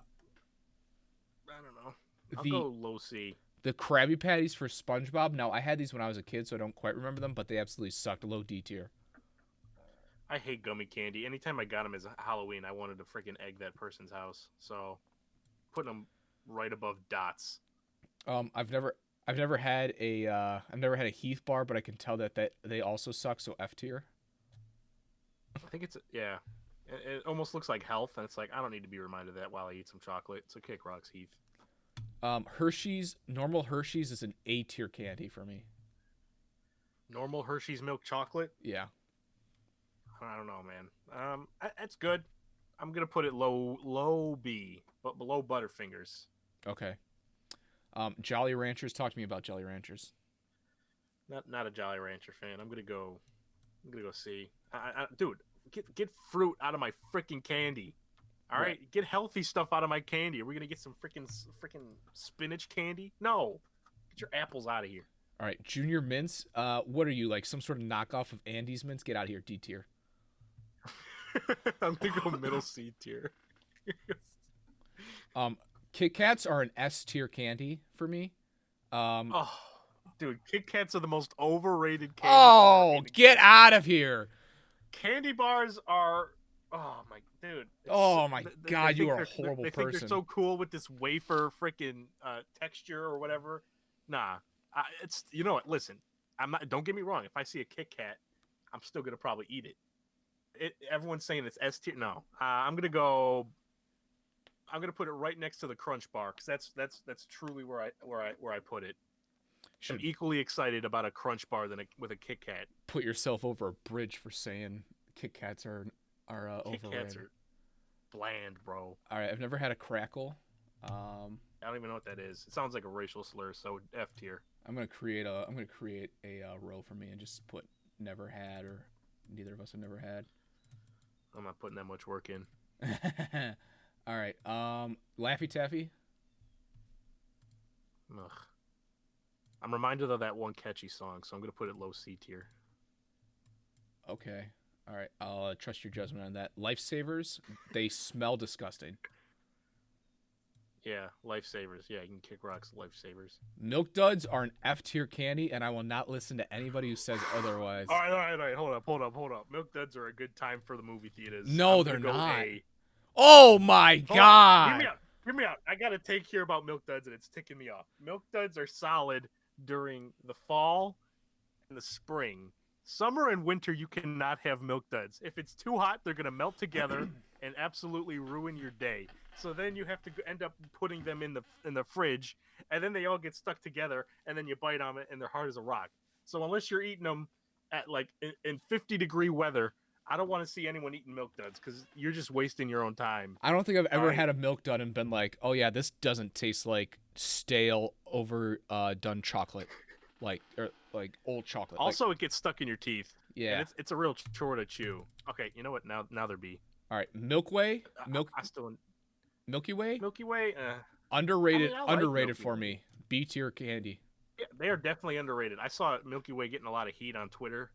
don't know. I'll go low C. The Krabby Patties for SpongeBob. Now, I had these when I was a kid, so I don't quite remember them, but they absolutely sucked. Low D tier. I hate gummy candy. Anytime I got them as Halloween, I wanted to freaking egg that person's house. So, putting them right above Dots. I've never had a Heath bar, but I can tell that they also suck. So F tier. I think it's yeah. It almost looks like health, and it's like I don't need to be reminded of that while I eat some chocolate. So kick rocks, Heath. Normal Hershey's is an A tier candy for me. Normal Hershey's milk chocolate? Yeah. I don't know, man. That's good. I'm gonna put it low B, but below Butterfingers. Okay. Jolly Ranchers. Talk to me about Jolly Ranchers. Not a Jolly Rancher fan. I'm gonna go C. Dude, get fruit out of my freaking candy. All right, get healthy stuff out of my candy. Are we gonna get some freaking spinach candy? No, get your apples out of here. All right, Junior Mints. What are you, like some sort of knockoff of Andy's Mints? Get out of here, D tier. I'm gonna go middle C tier. Kit Kats are an S tier candy for me. Oh, dude, Kit Kats are the most overrated candy. Oh, get out of here! Candy bars are. Oh my dude. Oh my god, you are a horrible person. They think they're so cool with this wafer freaking texture or whatever. Nah, it's you know what? Listen, I'm not. Don't get me wrong. If I see a Kit Kat, I'm still gonna probably eat it. Everyone's saying it's S tier. No, I'm gonna go. I'm gonna put it right next to the Crunch Bar because that's truly where I put it. I'm equally excited about a Crunch Bar than with a Kit Kat. Put yourself over a bridge for saying Kit Kats are Kit overrated. Kats are bland, bro. All right, I've never had a Crackle. I don't even know what that is. It sounds like a racial slur, so F tier. I'm gonna create a row for me and just put never had or neither of us have never had. I'm not putting that much work in. All right, Laffy Taffy. Ugh. I'm reminded of that one catchy song, so I'm gonna put it low C tier. Okay. All right, I'll trust your judgment on that. Lifesavers, they smell disgusting. Yeah, Lifesavers. Yeah, you can kick rocks, Lifesavers. Milk Duds are an F tier candy, and I will not listen to anybody who says otherwise. All right. Hold up. Milk Duds are a good time for the movie theaters. No, they're not. Oh my god! Hear me out. I got a take here about Milk Duds, and it's ticking me off. Milk Duds are solid during the fall and the spring. Summer and winter, you cannot have Milk Duds. If it's too hot, they're gonna melt together and absolutely ruin your day. So then you have to end up putting them in the fridge, and then they all get stuck together, and then you bite on it, and they're hard as a rock. So unless you're eating them at like in 50-degree weather, I don't want to see anyone eating Milk Duds because you're just wasting your own time. I don't think I've ever had a Milk Dud and been like, oh yeah, this doesn't taste like stale, overdone chocolate, like old chocolate. Also, it gets stuck in your teeth. Yeah, and it's a real chore to chew. Okay, you know what? Now they're B. All right, Milky Way. Underrated. I like underrated Milky for Way. me. B tier candy. Yeah, they are definitely underrated. I saw Milky Way getting a lot of heat on Twitter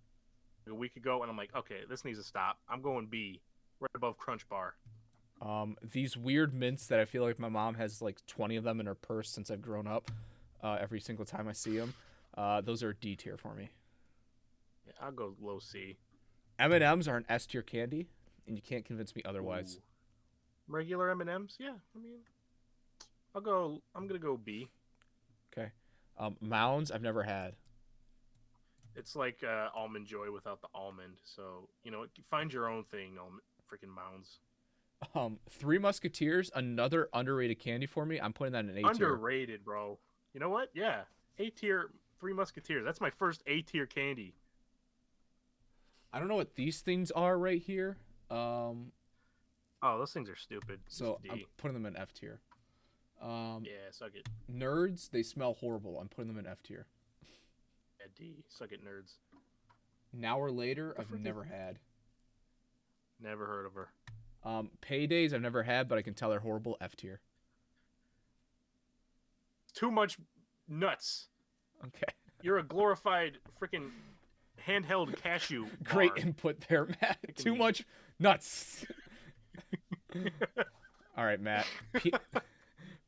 a week ago, and I'm like, okay, this needs to stop. I'm going B, right above Crunch Bar. These weird mints that I feel like my mom has like 20 of them in her purse since I've grown up. Every single time I see them, those are D tier for me. Yeah, I'll go low C. M&Ms are an S tier candy, and you can't convince me otherwise. Ooh. Regular M&Ms, yeah. I mean, I'm gonna go B. Okay. Mounds I've never had. It's like Almond Joy without the almond. So find your own thing. Freaking Mounds. Three Musketeers, another underrated candy for me. I'm putting that in A tier. Underrated, bro. You know what? Yeah, A tier. Three Musketeers. That's my first A tier candy. I don't know what these things are right here. Oh, those things are stupid. So I'm putting them in F tier. Yeah, suck it. Nerds, they smell horrible. I'm putting them in F tier. Yeah, D. Suck it, nerds. Now or Later, I've never had. Never heard of her. Paydays, I've never had, but I can tell they're horrible. F tier. Too much nuts. Okay. You're a glorified freaking handheld cashew. Great input there, Matt. Too much nuts. All right, Matt.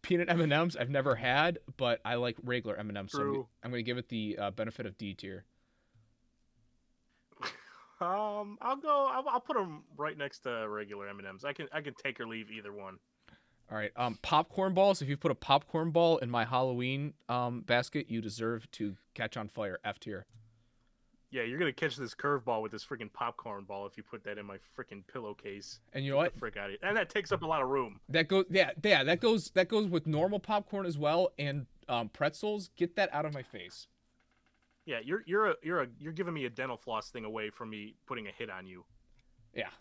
Peanut M&Ms I've never had, but I like regular M&Ms. True. So I'm going to give it the benefit of D tier. I'll put them right next to regular M&Ms. I can take or leave either one. All right. Popcorn balls. If you put a popcorn ball in my Halloween basket, you deserve to catch on fire. F tier. Yeah, you're gonna catch this curveball with this freaking popcorn ball if you put that in my freaking pillowcase. And you know what? The frick out of here. And that takes up a lot of room. That goes. Yeah. That goes with normal popcorn as well, and pretzels. Get that out of my face. Yeah, you're giving me a dental floss thing away from me putting a hit on you. Yeah.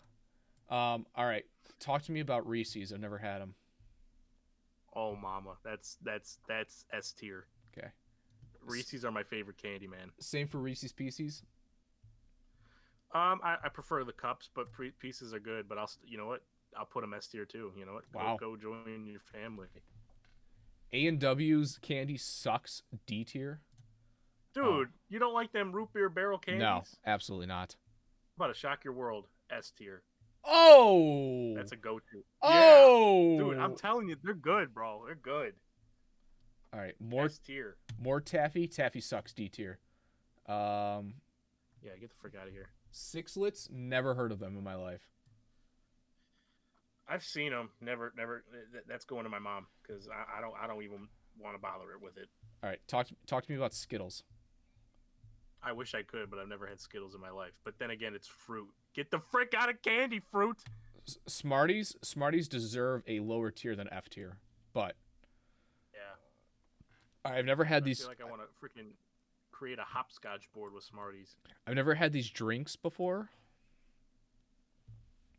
All right. Talk to me about Reese's. I've never had them. Oh, mama, that's S tier. Okay. Reese's are my favorite candy, man. Same for Reese's Pieces. I prefer the cups, but pieces are good. But you know what? I'll put them S tier too. You know what? Wow. Go join your family. A&W's candy sucks. D tier. Dude, you don't like them root beer barrel candies? No, absolutely not. About to shock your world. S tier. Oh, that's a go-to. Oh, yeah. Dude, I'm telling you, they're good, bro. They're good. All right, more S tier. More taffy. Taffy sucks. D tier. Yeah, get the frick out of here. Sixlets. Never heard of them in my life. I've seen them. Never. That's going to my mom because I don't even want to bother her with it. All right, talk to me about Skittles. I wish I could, but I've never had Skittles in my life. But then again, it's fruit. Get the frick out of candy, fruit. Smarties deserve a lower tier than F tier, but yeah, I've never had these. I feel like I want to freaking create a hopscotch board with Smarties. I've never had these drinks before.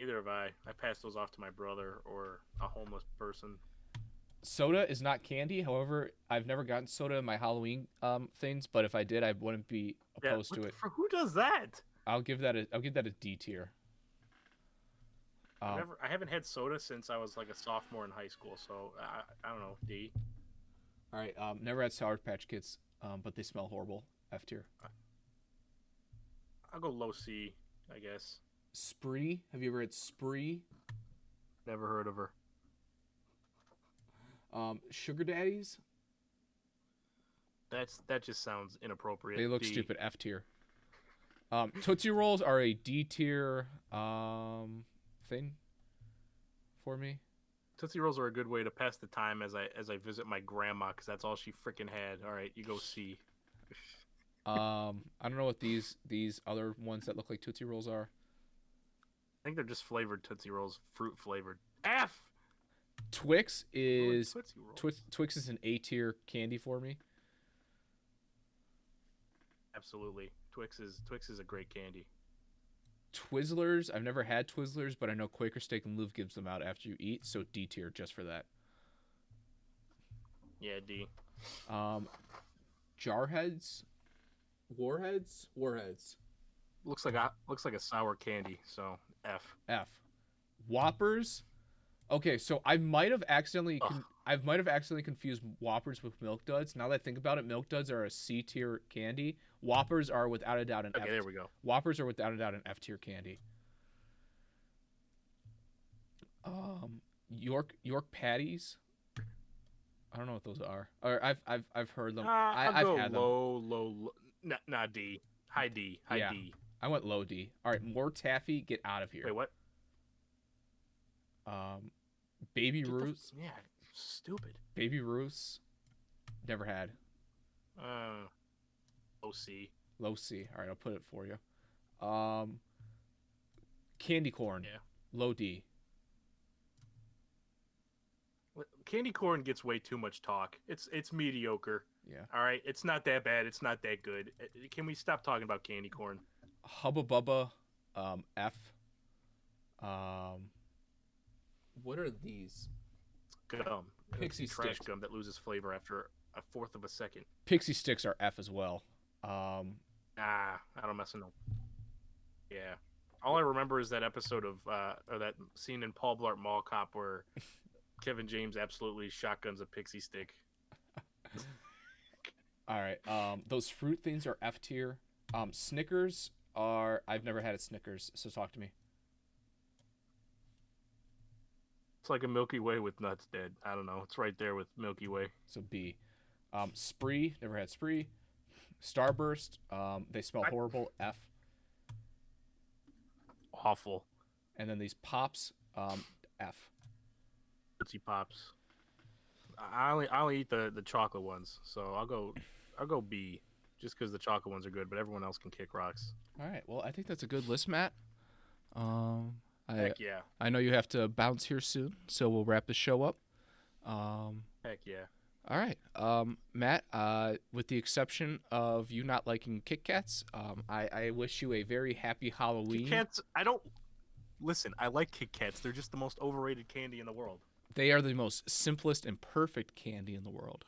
Neither have I. I passed those off to my brother or a homeless person. Soda is not candy. However, I've never gotten soda in my Halloween things, but if I did, I wouldn't be opposed to it. Who does that? I'll give that a D tier. I haven't had soda since I was like a sophomore in high school, so I don't know. D. All right. Never had Sour Patch Kids, but they smell horrible. F tier. I'll go low C, I guess. Spree. Have you ever had Spree? Never heard of her. Sugar Daddies. That just sounds inappropriate. They look D. stupid. F tier. Tootsie Rolls are a D tier thing for me. Tootsie Rolls are a good way to pass the time as I visit my grandma because that's all she freaking had. All right, you go C. I don't know what these other ones that look like Tootsie Rolls are. I think they're just flavored Tootsie Rolls, fruit flavored. F. Twix is Twix is an A tier candy for me. Absolutely, Twix is a great candy. Twizzlers, I've never had Twizzlers, but I know Quaker Steak and Lube gives them out after you eat, so D tier just for that. Yeah, D. Jarheads, Warheads. Looks like a sour candy, so F. Whoppers. Okay, so I might have accidentally confused Whoppers with Milk Duds. Now that I think about it, Milk Duds are a C tier candy. Whoppers are without a doubt an F. Okay, there we go. Whoppers are without a doubt an F tier candy. York patties. I don't know what those are. Or I've heard them. I've had them. Low. Nah, D. High D. D. I went low D. All right, more taffy. Get out of here. Wait, what? Baby Ruths. Yeah, stupid. Baby Ruths. Never had. Low C. Low C. All right, I'll put it for you. Candy corn. Yeah. Low D. Candy corn gets way too much talk. It's mediocre. Yeah. All right. It's not that bad. It's not that good. Can we stop talking about candy corn? Hubba Bubba. F. What are these? It's gum. Pixie it's trash sticks. Gum that loses flavor after a fourth of a second. Pixie sticks are F as well. Nah, I don't mess with them. Yeah. All I remember is that episode of or that scene in Paul Blart Mall Cop where Kevin James absolutely shotguns a pixie stick. All right. Those fruit things are F tier. Snickers are. I've never had a Snickers, so talk to me. It's like a Milky Way with nuts dead. I don't know. It's right there with Milky Way. So B. Spree. Never had Spree. Starburst. They smell horrible. F. Awful. And then these Pops. F. Tootsie Pops. I only eat the chocolate ones, so I'll go B, just because the chocolate ones are good, but everyone else can kick rocks. All right. Well, I think that's a good list, Matt. Heck yeah. I know you have to bounce here soon, so we'll wrap the show up. Heck yeah. All right. Matt, with the exception of you not liking Kit Kats, I wish you a very happy Halloween. Kit Kats, listen, I like Kit Kats. They're just the most overrated candy in the world. They are the most simplest and perfect candy in the world.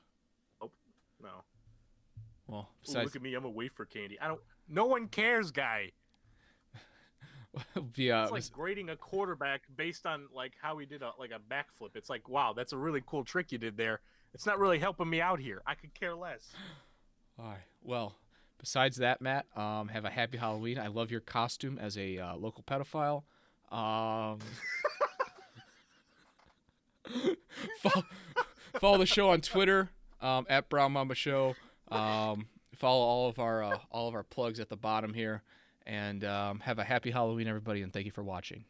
Oh, no. Well, besides... Ooh, look at me, I'm a wafer candy. No one cares, guy. It's like grading a quarterback based on like how he did a backflip. It's like, wow, that's a really cool trick you did there. It's not really helping me out here. I could care less. All right. Well, besides that, Matt, have a happy Halloween. I love your costume as a local pedophile. Follow the show on Twitter at Brown Mamba Show. Follow all of our plugs at the bottom here, and have a happy Halloween, everybody, and thank you for watching.